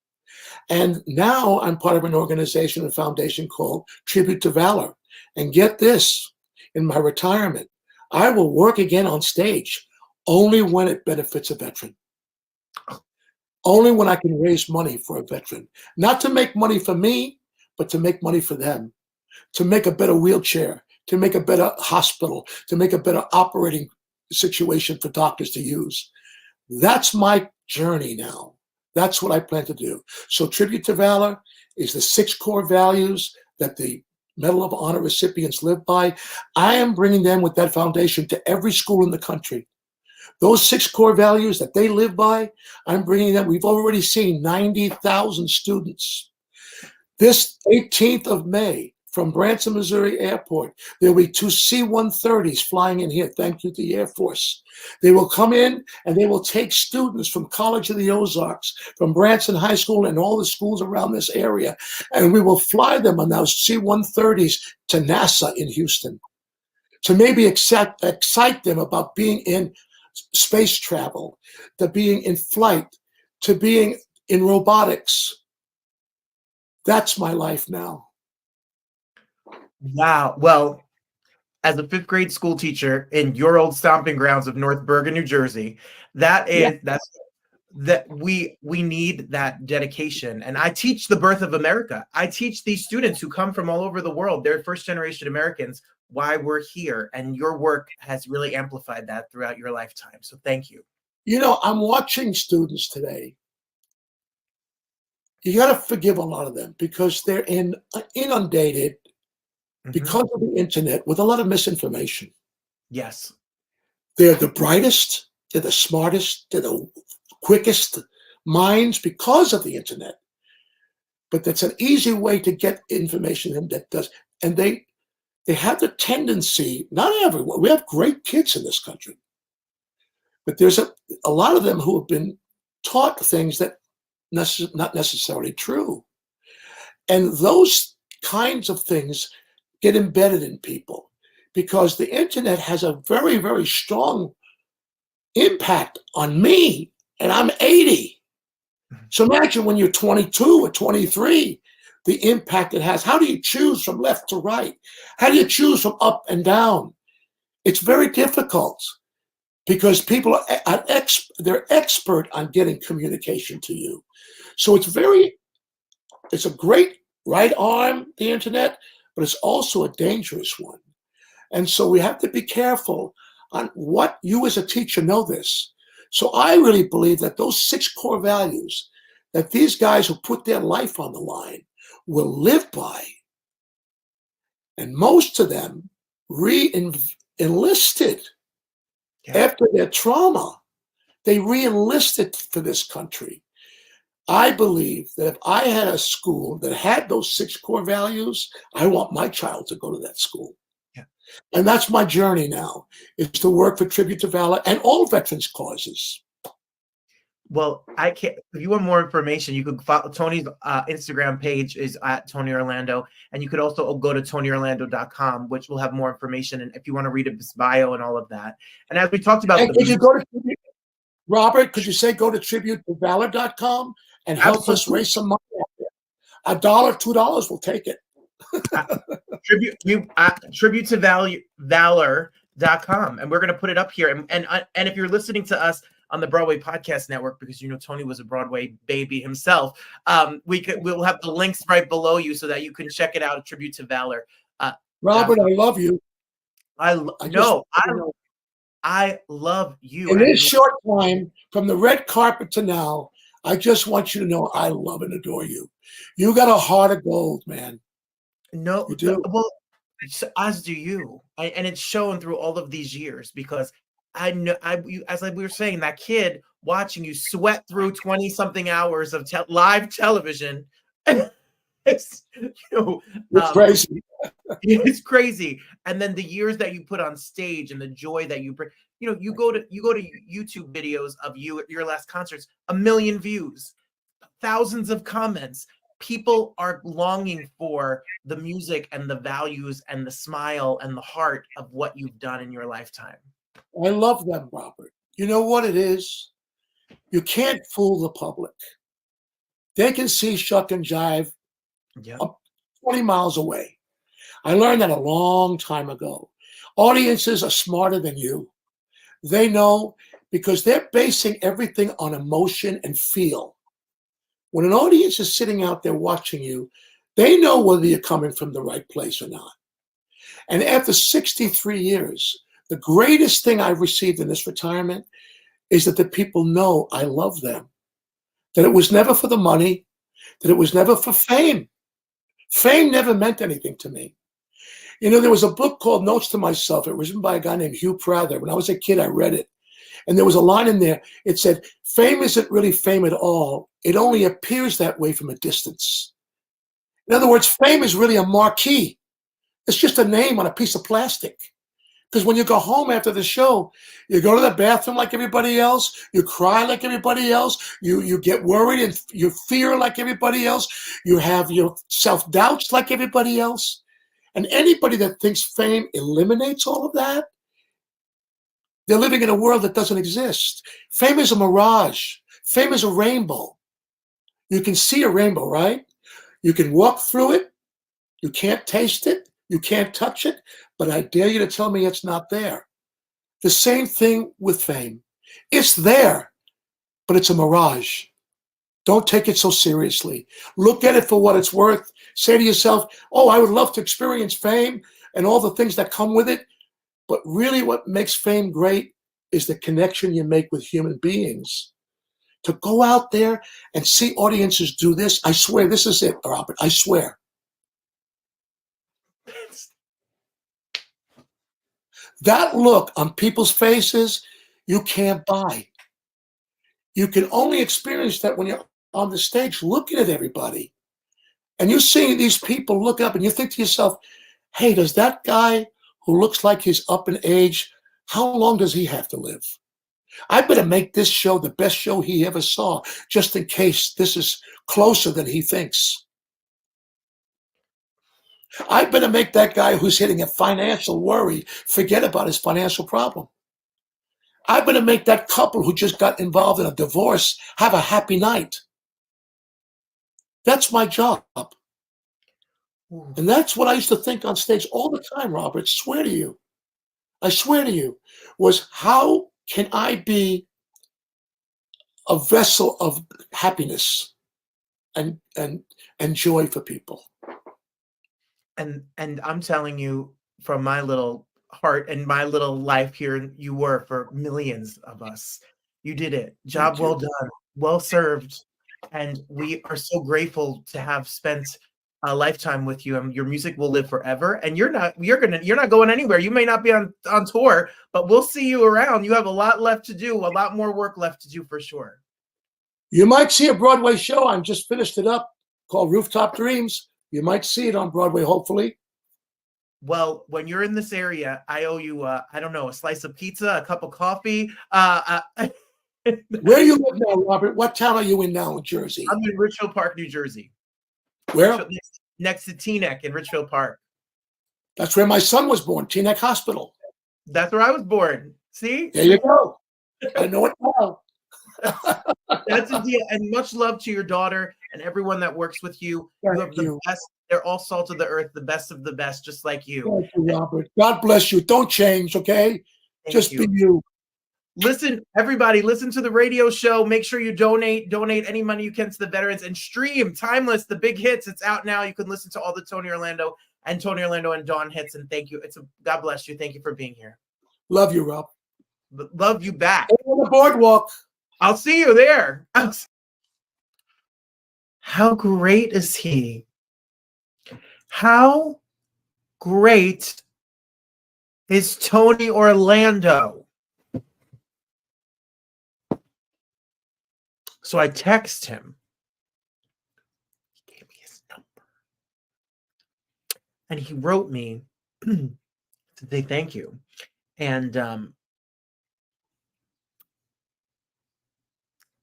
And now I'm part of an organization and foundation called Tribute to Valor. And get this, in my retirement, I will work again on stage only when it benefits a veteran. Only when I can raise money for a veteran. Not to make money for me, but to make money for them. To make a better wheelchair, to make a better hospital, to make a better operating situation for doctors to use. That's my journey now. That's what I plan to do. So Tribute to Valor is the 6 core values that the Medal of Honor recipients live by. I am bringing them with that foundation to every school in the country. Those 6 core values that they live by, I'm bringing them. We've already seen 90,000 students. This 18th of May, from Branson, Missouri Airport, there will be 2 C-130s flying in here. Thank you to the Air Force. They will come in and they will take students from College of the Ozarks, from Branson High School and all the schools around this area, and we will fly them on those C-130s to NASA in Houston to maybe excite them about being in space travel, to being in flight, to being in robotics. That's my life now. Wow. Well, as a 5th grade school teacher in your old stomping grounds of North Bergen, New Jersey, that's we need that dedication. And I teach the birth of America. I teach these students who come from all over the world, they're first generation Americans, why we're here. And your work has really amplified that throughout your lifetime. So thank you. You know, I'm watching students today. You got to forgive a lot of them because they're inundated because of the internet with a lot of misinformation. Yes. They're the brightest, they're the smartest, they're the quickest minds because of the internet. But that's an easy way to get information that does. And they have the tendency, not everyone, we have great kids in this country, but there's a lot of them who have been taught things that not necessarily true. And those kinds of things get embedded in people because the internet has a very, very strong impact on me, and I'm 80. So imagine when you're 22 or 23, the impact it has. How do you choose from left to right? How do you choose from up and down? It's very difficult because people are they're expert on getting communication to you. So it's a great right arm, the internet, but it's also a dangerous one. And so we have to be careful on what you as a teacher know this. So I really believe that those 6 core values that these guys who put their life on the line will live by, and most of them enlisted after their trauma. They re-enlisted for this country. I believe that if I had a school that had those 6 core values, I want my child to go to that school. Yeah. And that's my journey now, is to work for Tribute to Valor and all veterans causes. Well, I can't. If you want more information, you could follow Tony's Instagram page is at Tony Orlando, and you could also go to TonyOrlando.com, which will have more information. And if you want to read his bio and all of that, and as we talked about, could you go to Robert? Could you say go to TributeToValor.com and help us raise some money out there? $1, $2, we'll take it. Tribute to Valor.com, and we're going to put it up here. And if you're listening to us on the Broadway Podcast Network, because Tony was a Broadway baby himself, we'll have the links right below you so that you can check it out at Tribute to Valor. Robert, I love you. I love you. In this short time, from the red carpet to now, I just want you to know I love and adore you. You got a heart of gold, man. No, you do. Well, as do you, and it's shown through all of these years because I know, as we were saying, that kid watching you sweat through 20-something hours of live television. It's crazy. It's crazy. And then the years that you put on stage and the joy that you bring. You go to YouTube videos of your last concerts, 1 million views. thousands of comments. People are longing for the music and the values and the smile and the heart of what you've done in your lifetime. I love them, Robert. You know what it is? You can't fool the public. They can see Shuck and Jive Yep. up 20 miles away. I learned that a long time ago. Audiences are smarter than you. They know because they're basing everything on emotion and feel. When an audience is sitting out there watching you, they know whether you're coming from the right place or not. And after 63 years, the greatest thing I've received in this retirement is that the people know I love them. That it was never for the money, that it was never for fame. Fame never meant anything to me. You know, there was a book called Notes to Myself. It was written by a guy named Hugh Prather. When I was a kid, I read it. And there was a line in there. It said, fame isn't really fame at all. It only appears that way from a distance. In other words, fame is really a marquee. It's just a name on a piece of plastic. Because when you go home after the show, you go to the bathroom like everybody else, you cry like everybody else, you get worried and you fear like everybody else, you have your self-doubts like everybody else. And anybody that thinks fame eliminates all of that, they're living in a world that doesn't exist. Fame is a mirage. Fame is a rainbow. You can see a rainbow, right? You can walk through it. You can't taste it. You can't touch it. But I dare you to tell me it's not there. The same thing with fame. It's there, but it's a mirage. Don't take it so seriously. Look at it for what it's worth. Say to yourself, oh, I would love to experience fame and all the things that come with it. But really what makes fame great is the connection you make with human beings. To go out there and see audiences do this, I swear, this is it, Robert, I swear. That look on people's faces, you can't buy. You can only experience that when you're on the stage looking at everybody. And you see these people look up and you think to yourself, hey, does that guy who looks like he's up in age, how long does he have to live? I better make this show the best show he ever saw, just in case this is closer than he thinks. I better make that guy who's hitting a financial worry forget about his financial problem. I better make that couple who just got involved in a divorce have a happy night. That's my job. And that's what I used to think on stage all the time, Robert. I swear to you, was how can I be a vessel of happiness and joy for people? And I'm telling you from my little heart and my little life here, you were for millions of us. You did it. Job well done, well served. And we are so grateful to have spent a lifetime with you, and your music will live forever. And you're not going anywhere. You may not be on tour, but we'll see you around. You have a lot left to do, a lot more work left to do for sure. You might see a Broadway show. I just finished it up called Rooftop Dreams. You might see it on Broadway, hopefully. Well, when you're in this area, I owe you, I don't know, a slice of pizza, a cup of coffee. Where do you live now, Robert? What town are you in now in Jersey? I'm in Richfield Park, New Jersey. Where? Next to Teaneck in Richfield Park. That's where my son was born, Teaneck Hospital. That's where I was born. See? There you go. I know it well. That's a deal. And much love to your daughter and everyone that works with you. You have the best. They're all salt of the earth, the best of the best, just like you. Thank you, Robert. God bless you. Don't change, okay? Just be you. Listen, everybody, listen to the radio show. Make sure you donate any money you can to the veterans, and stream Timeless, the big hits. It's out now. You can listen to all the Tony Orlando and Dawn hits. And thank you. God bless you. Thank you for being here. Love you, Rob. Love you back. On the boardwalk. I'll see you there. How great is he? How great is Tony Orlando? So I text him. He gave me his number. And he wrote me to say thank you. And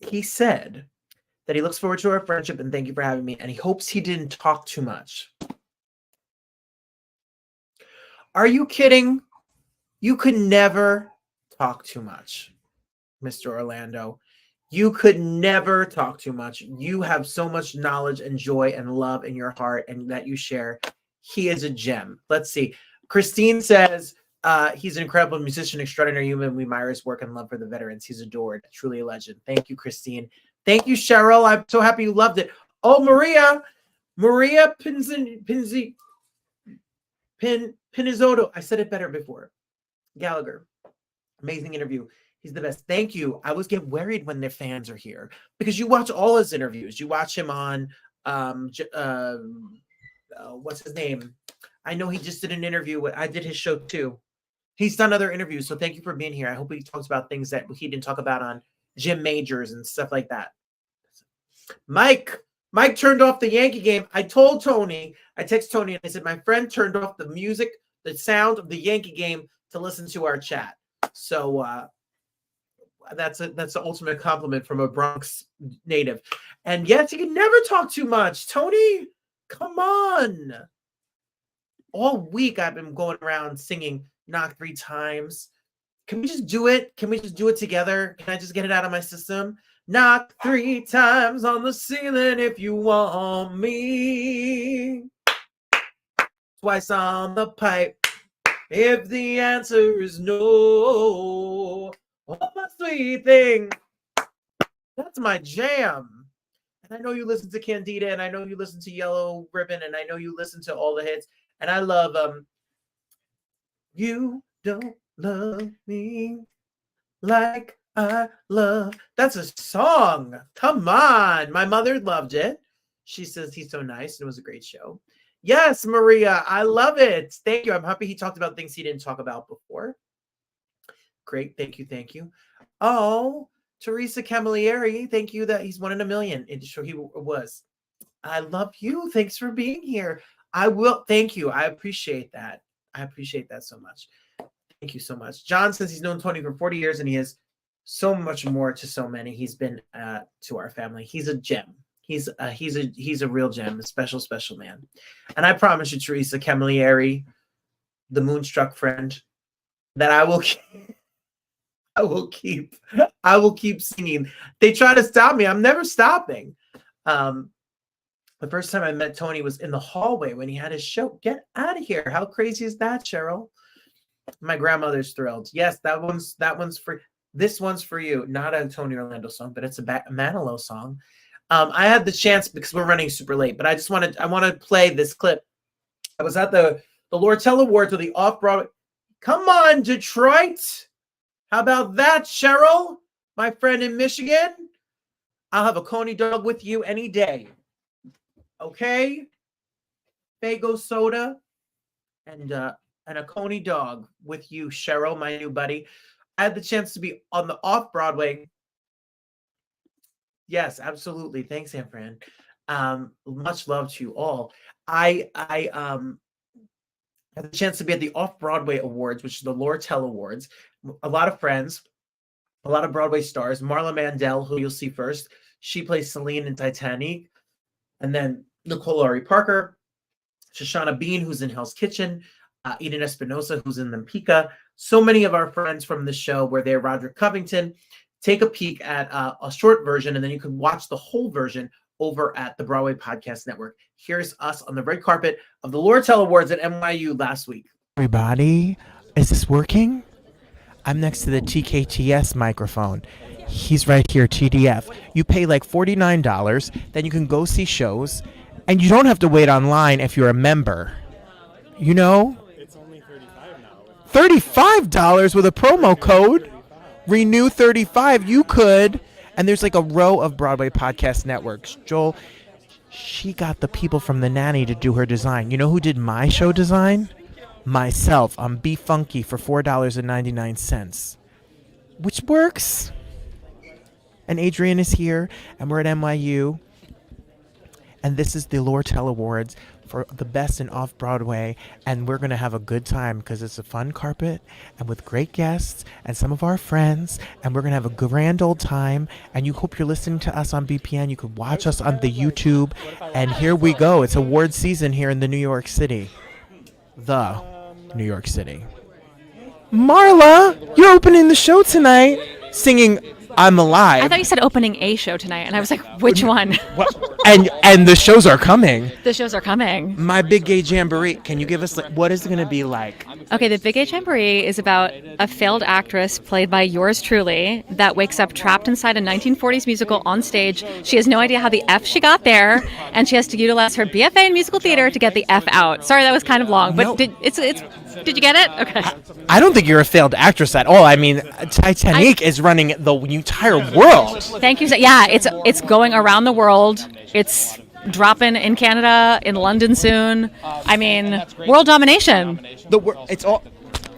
he said that he looks forward to our friendship and thank you for having me. And he hopes he didn't talk too much. Are you kidding? You could never talk too much, Mr. Orlando. You could never talk too much. You have so much knowledge and joy and love in your heart and that you share. He is a gem. Let's see. Christine says he's an incredible musician, extraordinary human. We admire his work and love for the veterans. He's adored. Truly a legend. Thank you, Christine. Thank you, Cheryl. I'm so happy you loved it. Oh, Maria Pinizotto. I said it better before. Gallagher. Amazing interview. He's the best. Thank you. I always get worried when their fans are here because you watch all his interviews. You watch him on what's his name? I know he just did an interview. I did his show too. He's done other interviews. So thank you for being here. I hope he talks about things that he didn't talk about on Jim Majors and stuff like that. Mike turned off the Yankee game. I told Tony, I texted Tony and I said, my friend turned off the music, the sound of the Yankee game to listen to our chat. So that's the ultimate compliment from a Bronx native. And yes, you can never talk too much. Tony, come on. All week I've been going around singing Knock 3 Times. Can we just do it? Can we just do it together? Can I just get it out of my system? Knock 3 times on the ceiling if you want me. Twice on the pipe if the answer is no. Oh, my sweet thing. That's my jam. And I know you listen to Candida, and I know you listen to Yellow Ribbon, and I know you listen to all the hits. And I love You Don't Love Me Like I Love. That's a song. Come on. My mother loved it. She says he's so nice. It was a great show. Yes, Maria, I love it. Thank you. I'm happy he talked about things he didn't talk about before. Great. Thank you. Thank you. Oh, Teresa Camilleri. Thank you that he's 1 in a million. Sure he was. I love you. Thanks for being here. I will. Thank you. I appreciate that. I appreciate that so much. Thank you so much. John says he's known Tony for 40 years and he is so much more to so many. He's been to our family. He's a gem. He's a real gem, a special, special man. And I promise you, Teresa Camilleri, the moonstruck friend, that I will keep singing. They try to stop me. I'm never stopping. The first time I met Tony was in the hallway when he had his show. Get out of here. How crazy is that, Cheryl? My grandmother's thrilled. Yes, that one's for this one's for you. Not a Tony Orlando song, but it's a Manilow song. I had the chance because we're running super late, but I want to play this clip. I was at the Lortel Awards with the off-Broadway. Come on, Detroit. How about that, Cheryl? My friend in Michigan. I'll have a Coney dog with you any day. Okay? Fago soda and a Coney dog with you, Cheryl, my new buddy. I had the chance to be on the off-Broadway. Yes, absolutely. Thanks, Aunt Fran. Much love to you all. I had the chance to be at the Off-Broadway Awards, which is the Lortel Awards. A lot of friends, a lot of Broadway stars. Marla Mandel, who you'll see first. She plays Celine in Titanic. And then Nicole Ari Parker, Shoshana Bean, who's in Hell's Kitchen, Eden Espinosa, who's in Lempica. So many of our friends from the show were there. Roderick Covington. Take a peek at a short version, and then you can watch the whole version over at the Broadway Podcast Network. Here's us on the red carpet of the Lortel Awards at NYU last week. Everybody, is this working? I'm next to the TKTS microphone. He's right here, TDF. You pay like $49, then you can go see shows, and you don't have to wait online if you're a member. You know? It's only $35 now. $35 with a promo code? Renew 35. You could. And there's like a row of Broadway podcast networks. Joel, she got the people from The Nanny to do her design. You know who did my show design? Myself. I'm Be Funky for $4.99. Which works. And Adrian is here, and we're at NYU. And this is the Lortel Awards. for the best in off-Broadway, and we're going to have a good time because it's a fun carpet and with great guests and some of our friends, and we're going to have a grand old time, and you hope you're listening to us on BPN. You could watch us on the YouTube, and here we go. It's award season here in the New York City. The New York City. Marla, you're opening the show tonight singing I'm Alive. I thought you said opening a show tonight, and I was like, which one? Well, and the shows are coming. The shows are coming. My Big Gay Jamboree. Can you give us, what is it going to be like? Okay, the Big Gay Jamboree is about a failed actress played by yours truly that wakes up trapped inside a 1940s musical on stage. She has no idea how the F she got there, and she has to utilize her BFA in musical theater to get the F out. Sorry, that was kind of long, but No. did you get it? Okay. I don't think you're a failed actress at all. I mean, Titanic is running the entire world. Thank you. Yeah, it's going around the world. It's dropping in Canada, in London soon. I mean, world domination. It's all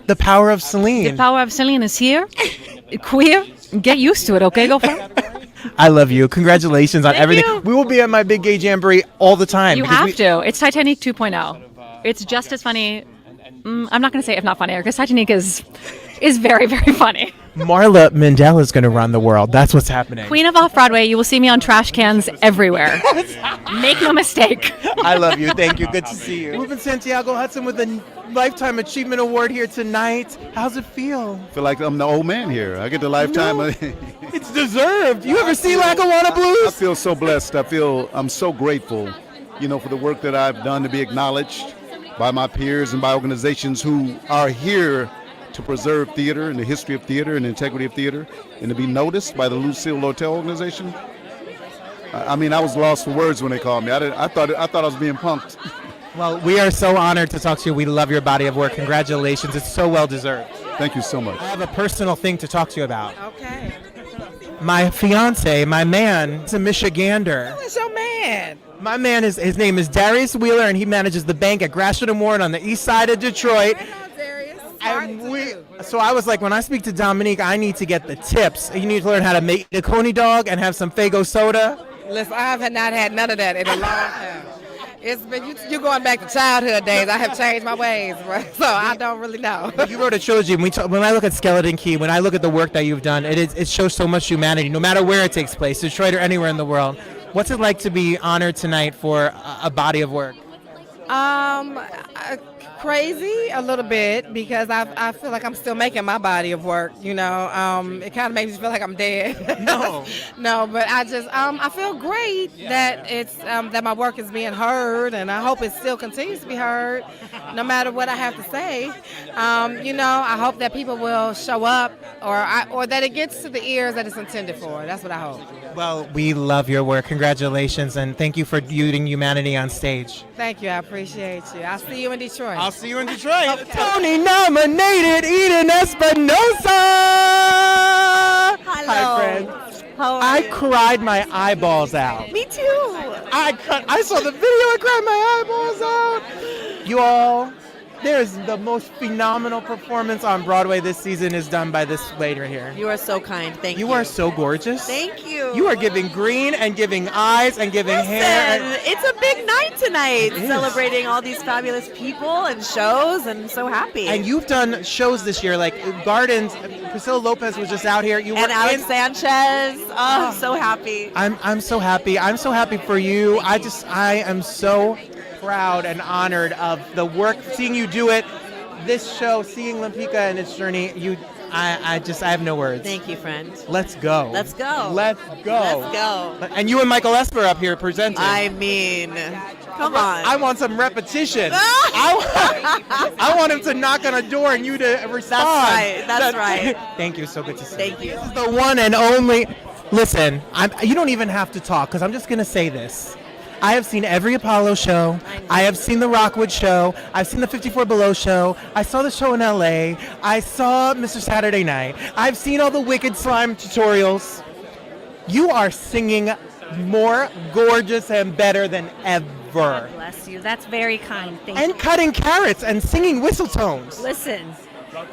the power of Celine. The power of Celine is here. Queer, get used to it, okay, girlfriend? I love you. Congratulations on Thank everything. you. We will be at my Big Gay Jamboree all the time. You because have to. It's Titanic 2.0. It's just as funny. I'm not going to say if not funnier, because Titanic is very, very funny. Marla Mandela is going to run the world. That's what's happening. Queen of Off-Broadway, you will see me on trash cans everywhere. Make no mistake. I love you. Thank you. Good to see you. Ruben Santiago Hudson with a Lifetime Achievement Award here tonight. How's it feel? Feel like I'm the old man here. I get the lifetime. No, it's deserved. You ever see Lackawanna Blues? I feel so blessed. I'm so grateful, for the work that I've done to be acknowledged by my peers and by organizations who are here to preserve theater and the history of theater and the integrity of theater, and to be noticed by the Lucille Lortel organization. I mean, I was lost for words when they called me. I thought I was being punked. Well, we are so honored to talk to you. We love your body of work. Congratulations. It's so well deserved. Thank you so much. I have a personal thing to talk to you about. Okay. My fiance, my man, is a Michigander. Who's your man? My man, his name is Darius Wheeler, and he manages the bank at Gratiot and Warren on the east side of Detroit. I know Darius. So I was like, when I speak to Dominique, I need to get the tips. You need to learn how to make a coney dog and have some Faygo soda. Listen, I have not had none of that in a long time. It's been you going back to childhood days. I have changed my ways, right? So I don't really know. You wrote a trilogy. When I look at Skeleton Key, when I look at the work that you've done, it shows so much humanity, no matter where it takes place, Detroit or anywhere in the world. What's it like to be honored tonight for a body of work? Crazy a little bit, because I feel like I'm still making my body of work. It kind of makes me feel like I'm dead. No. No, but I feel great that it's that my work is being heard, and I hope it still continues to be heard, no matter what I have to say. I hope that people will show up, or that it gets to the ears that it's intended for. That's what I hope. Well, we love your work. Congratulations, and thank you for using humanity on stage. Thank you. I appreciate you. I'll see you in Detroit. I'll see you in Detroit. Tony-nominated Eden Espinosa. Hello. Hi, friend. How are I you? cried my eyeballs out. Me too. I saw the video. I cried my eyeballs out. You all, there's the most phenomenal performance on Broadway this season is done by this lady right here. You are so kind. Thank you. You are so gorgeous. Thank you. You are giving green and giving eyes and giving hair. Listen, it's a big night tonight, It is. celebrating all these fabulous people and shows, and I'm so happy. And you've done shows this year, like Gardens. Priscilla Lopez was just out here. You and were Alex Sanchez. Oh, I'm so happy. I'm so happy. I'm so happy for you. I am so proud and honored of the work, seeing you do it. This show, seeing Lempicka and its journey, I have no words. Thank you, friend. Let's go. Let's go. Let's go. Let's go. And you and Michael Esper up here presenting. I mean, come on. I want some repetition. I want him to knock on a door and you to respond. That's right. Thank you. So good to see you. Thank you. This is the one and only. Listen, you don't even have to talk, because I'm just going to say this. I have seen every Apollo show. I have seen the Rockwood show. I've seen the 54 Below show. I saw the show in LA. I saw Mr. Saturday Night. I've seen all the Wicked Slime tutorials. You are singing more gorgeous and better than ever. Bless you. That's very kind. Thank you. And cutting carrots and singing whistle tones. Listen,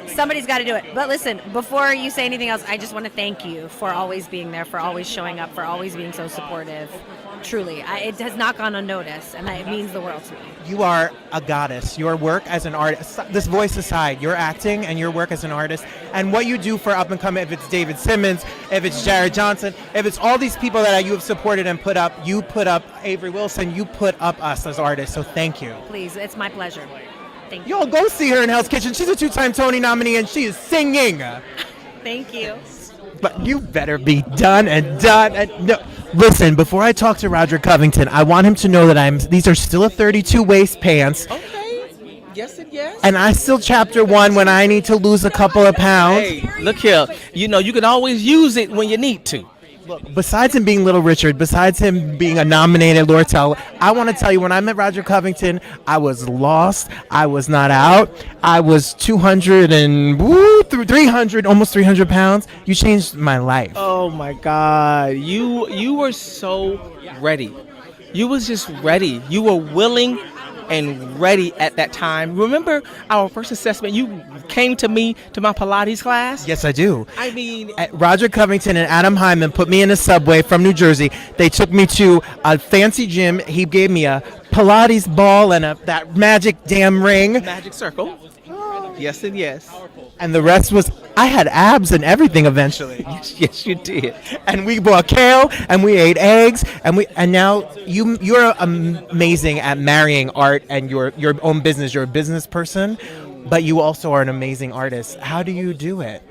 somebody's got to do it. But listen, before you say anything else, I just want to thank you for always being there, for always showing up, for always being so supportive. Truly, it has not gone unnoticed, and it means the world to me. You are a goddess. Your work as an artist, this voice aside, your acting and your work as an artist, and what you do for up and coming, if it's David Simmons, if it's Jared Johnson, if it's all these people that you have supported and put up, you put up Avery Wilson, you put up us as artists, so thank you. Please, it's my pleasure. Thank you. Y'all go see her in Hell's Kitchen. She's a 2-time Tony nominee, and she is singing. Thank you. But you better be done and done. And no. Listen, before I talk to Roger Covington, I want him to know that these are still a 32 waist pants. Okay. Yes and yes. And I still chapter 1 when I need to lose a couple of pounds. Hey, look here. You know, you can always use it when you need to. Look, besides him being Little Richard, besides him being a nominated Lortel, I want to tell you, when I met Roger Covington, I was lost. I was not out. I was 300, almost 300 pounds. You changed my life. Oh my God. You were so ready. You was just ready. You were willing and ready at that time. Remember our first assessment? You came to me to my Pilates class? Yes, I do. I mean, Roger Covington and Adam Hyman put me in a subway from New Jersey. They took me to a fancy gym. He gave me a Pilates ball and that magic damn ring. Magic circle. Yes and yes. And the rest was, I had abs and everything eventually. Yes, you did. And we bought kale and we ate eggs and now you're amazing at marrying art and your own business. You're a business person, but you also are an amazing artist. How do you do it?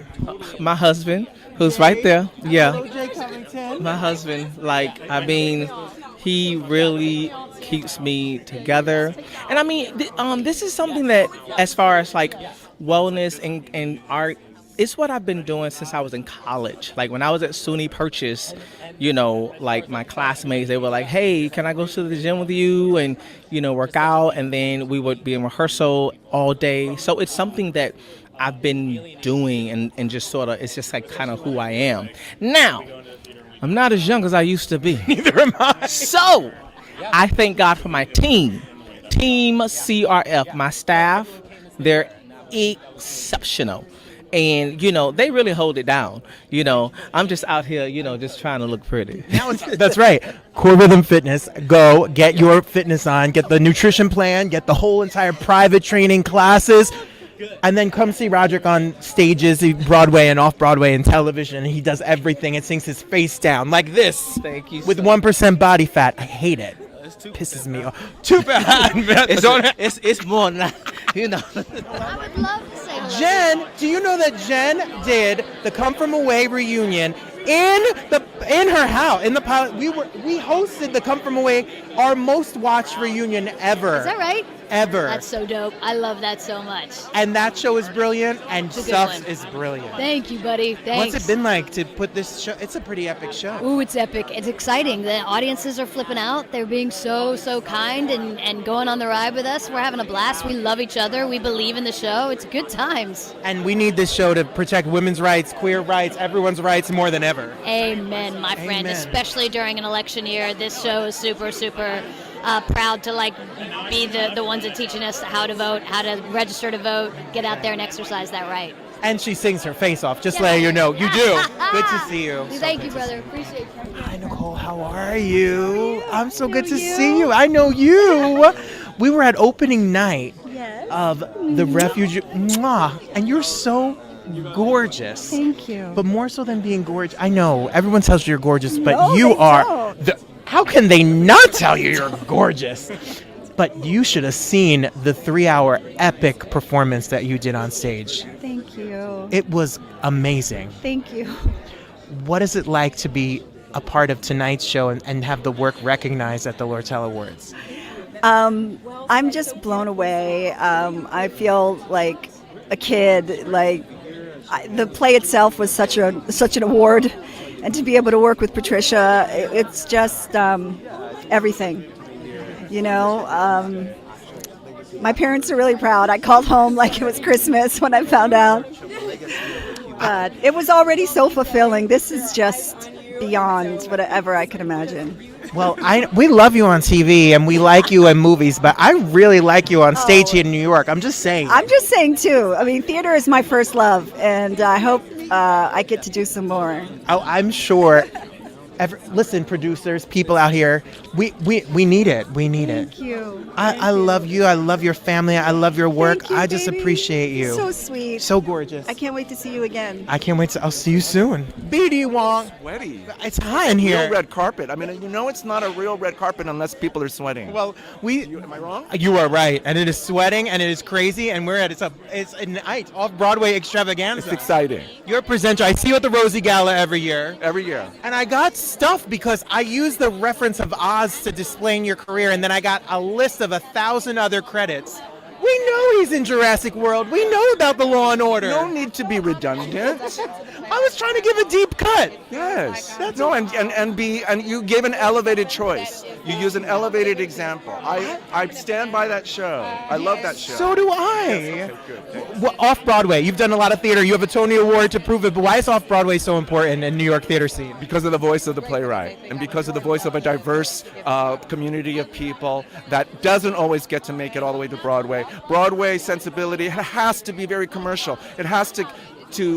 My husband, who's right there. Yeah. Hello, Jay Covington. My husband, he really keeps me together. And I mean, this is something that, as far as like wellness and art, it's what I've been doing since I was in college. Like when I was at SUNY Purchase, you know, like my classmates, they were like, hey, can I go to the gym with you and, you know, work out? And then we would be in rehearsal all day. So it's something that I've been doing and just sort of, it's just like kind of who I am. Now, I'm not as young as I used to be. Neither am I. So I thank God for my team. Team CRF, my staff, they're exceptional. And, you know, they really hold it down. You know, I'm just out here, you know, just trying to look pretty. That's right. Core Rhythm Fitness. Go get your fitness on, get the nutrition plan, get the whole entire private training classes. And then come see Roderick on stages, Broadway and off-Broadway and television. He does everything and sings his face down like this. Thank you. With 1% body fat. I hate it. Pisses me off. Too bad. It's more than that, you know. I would love to say hello. Jen, do you know that Jen did the Come From Away reunion in her house in the pilot? We hosted the Come From Away, our most watched reunion ever. Is that right? Ever. That's so dope. I love that so much. And that show is brilliant, and It's a good Stuffs one. is brilliant. Thank you, buddy. Thanks. What's it been like to put this show? It's a pretty epic show. Ooh, it's epic. It's exciting. The audiences are flipping out. They're being so kind and going on the ride with us. We're having a blast. We love each other. We believe in the show. It's good times. And we need this show to protect women's rights, queer rights, everyone's rights more than ever. Amen, my friend. Amen. Especially during an election year, this show is super proud to be the ones that teaching us how to vote, how to register to vote, get out there and exercise that right. And she sings her face off, just letting you know. You do. Good to see you. Thank you, brother. Appreciate you. Hi, Nicole. How are you? I'm so good to see you. I know you. We were at opening night of The Refuge. Mwah. And you're so gorgeous. Thank you. But more so than being gorgeous, I know everyone tells you you're gorgeous, but No, you they are. don't. How can they not tell you you're gorgeous? But you should have seen the 3-hour epic performance that you did on stage. Thank you. It was amazing. Thank you. What is it like to be a part of tonight's show and have the work recognized at the Lortel Awards? I'm just blown away. I feel like a kid. The play itself was such an award, and to be able to work with Patricia, it's just everything. You know, my parents are really proud. I called home like it was Christmas when I found out. But it was already so fulfilling. This is just beyond whatever I could imagine. Well, we love you on TV and we like you in movies, but I really like you on stage here in New York. I'm just saying. I'm just saying too. I mean, theater is my first love, and I hope I get to do some more. Oh, I'm sure. Listen, producers, people out here, we need it. We need it. Thank you. I love you. I love your family. I love your work. Thank you, I just baby. appreciate you. So sweet. So gorgeous. I can't wait to see you again. I can't wait I'll see you soon. BD Wong. Sweaty. It's hot in here. Real red carpet. I mean, it's not a real red carpet unless people are sweating. Well, am I wrong? You are right, and it is sweating, and it is crazy, and it's a night off-Broadway extravaganza. It's exciting. You're a presenter. I see you at the Rosie Gala every year. Every year. And I got stuff because I used the reference of Oz to explain your career, and then I got a list of 1,000 other credits. We know he's in Jurassic World. We know about the Law and Order. No need to be redundant. I was trying to give a deep cut. Yes. And you gave an elevated choice. You use an elevated example. I stand by that show. I love that show. So do I. Yes, okay, good. Thanks. Well, off-Broadway, you've done a lot of theater. You have a Tony Award to prove it, but why is off-Broadway so important in New York theater scene? Because of the voice of the playwright and because of the voice of a diverse community of people that doesn't always get to make it all the way to Broadway. Broadway sensibility has to be very commercial. It has to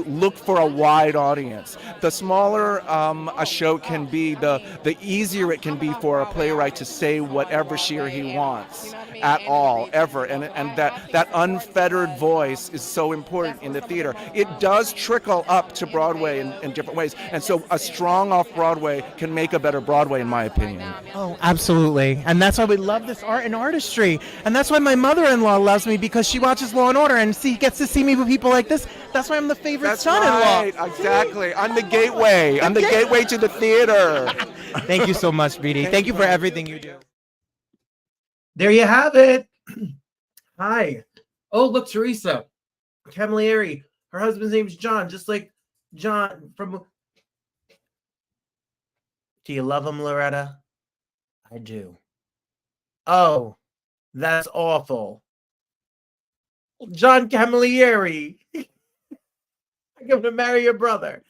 look for a wide audience. The smaller a show can be, the easier it can be for a playwright to say whatever she or he wants at all, ever. And that unfettered voice is so important in the theater. It does trickle up to Broadway in different ways. And so a strong off-Broadway can make a better Broadway, in my opinion. Oh, absolutely. And that's why we love this art and artistry. And that's why my mother-in-law loves me, because she watches Law and Order and gets to see me with people like this. That's why I'm the favorite son-in-law. Right, exactly. I'm the gateway. I'm the gateway to the theater. Thank you so much, BD. Thank you for everything you do. There you have it. Hi. Oh, look, Teresa Camilleri. Her husband's name's John, just like John from... Do you love him, Loretta? I do. Oh, that's awful. John Camilleri. I'm going to marry your brother.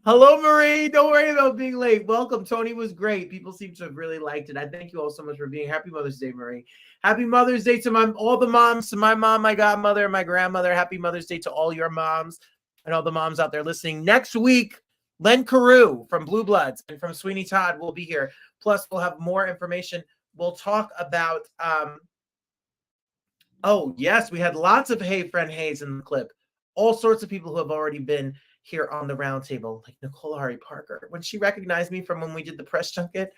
Hello, Marie. Don't worry about being late. Welcome. Tony was great. People seem to have really liked it. I thank you all so much for being. Happy Mother's Day, Marie. Happy Mother's Day to all the moms, to my mom, my godmother, my grandmother. Happy Mother's Day to all your moms and all the moms out there listening. Next week, Len Carew from Blue Bloods and from Sweeney Todd will be here. Plus, we'll have more information. We'll talk about, oh, yes, we had lots of Hey Friend Hayes in the clip. All sorts of people who have already been here on the roundtable, like Nicole Ari Parker. When she recognized me from when we did the press junket,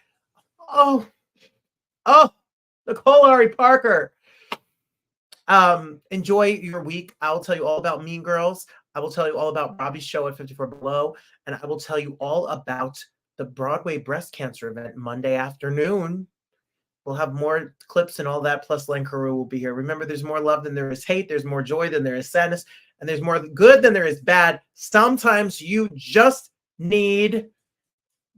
oh, Nicole Ari Parker. Enjoy your week. I'll tell you all about Mean Girls. I will tell you all about Robbie's show at 54 Below, and I will tell you all about the Broadway breast cancer event Monday afternoon. We'll have more clips and all that, plus Len Carew will be here. Remember, there's more love than there is hate. There's more joy than there is sadness. And there's more good than there is bad. Sometimes you just need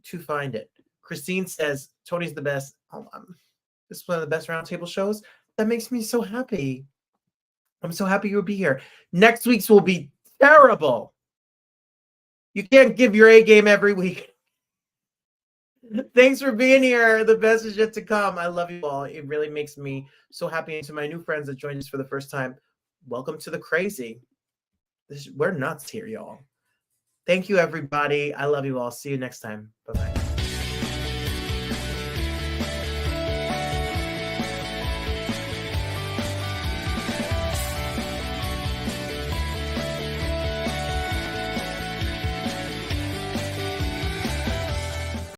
to find it. Christine says, Tony's the best. This is one of the best roundtable shows. That makes me so happy. I'm so happy you'll be here. Next week's will be terrible. You can't give your A game every week. Thanks for being here. The best is yet to come. I love you all. It really makes me so happy. And to my new friends that joined us for the first time, welcome to the crazy. We're nuts here, y'all. Thank you, everybody. I love you all. See you next time. Bye-bye.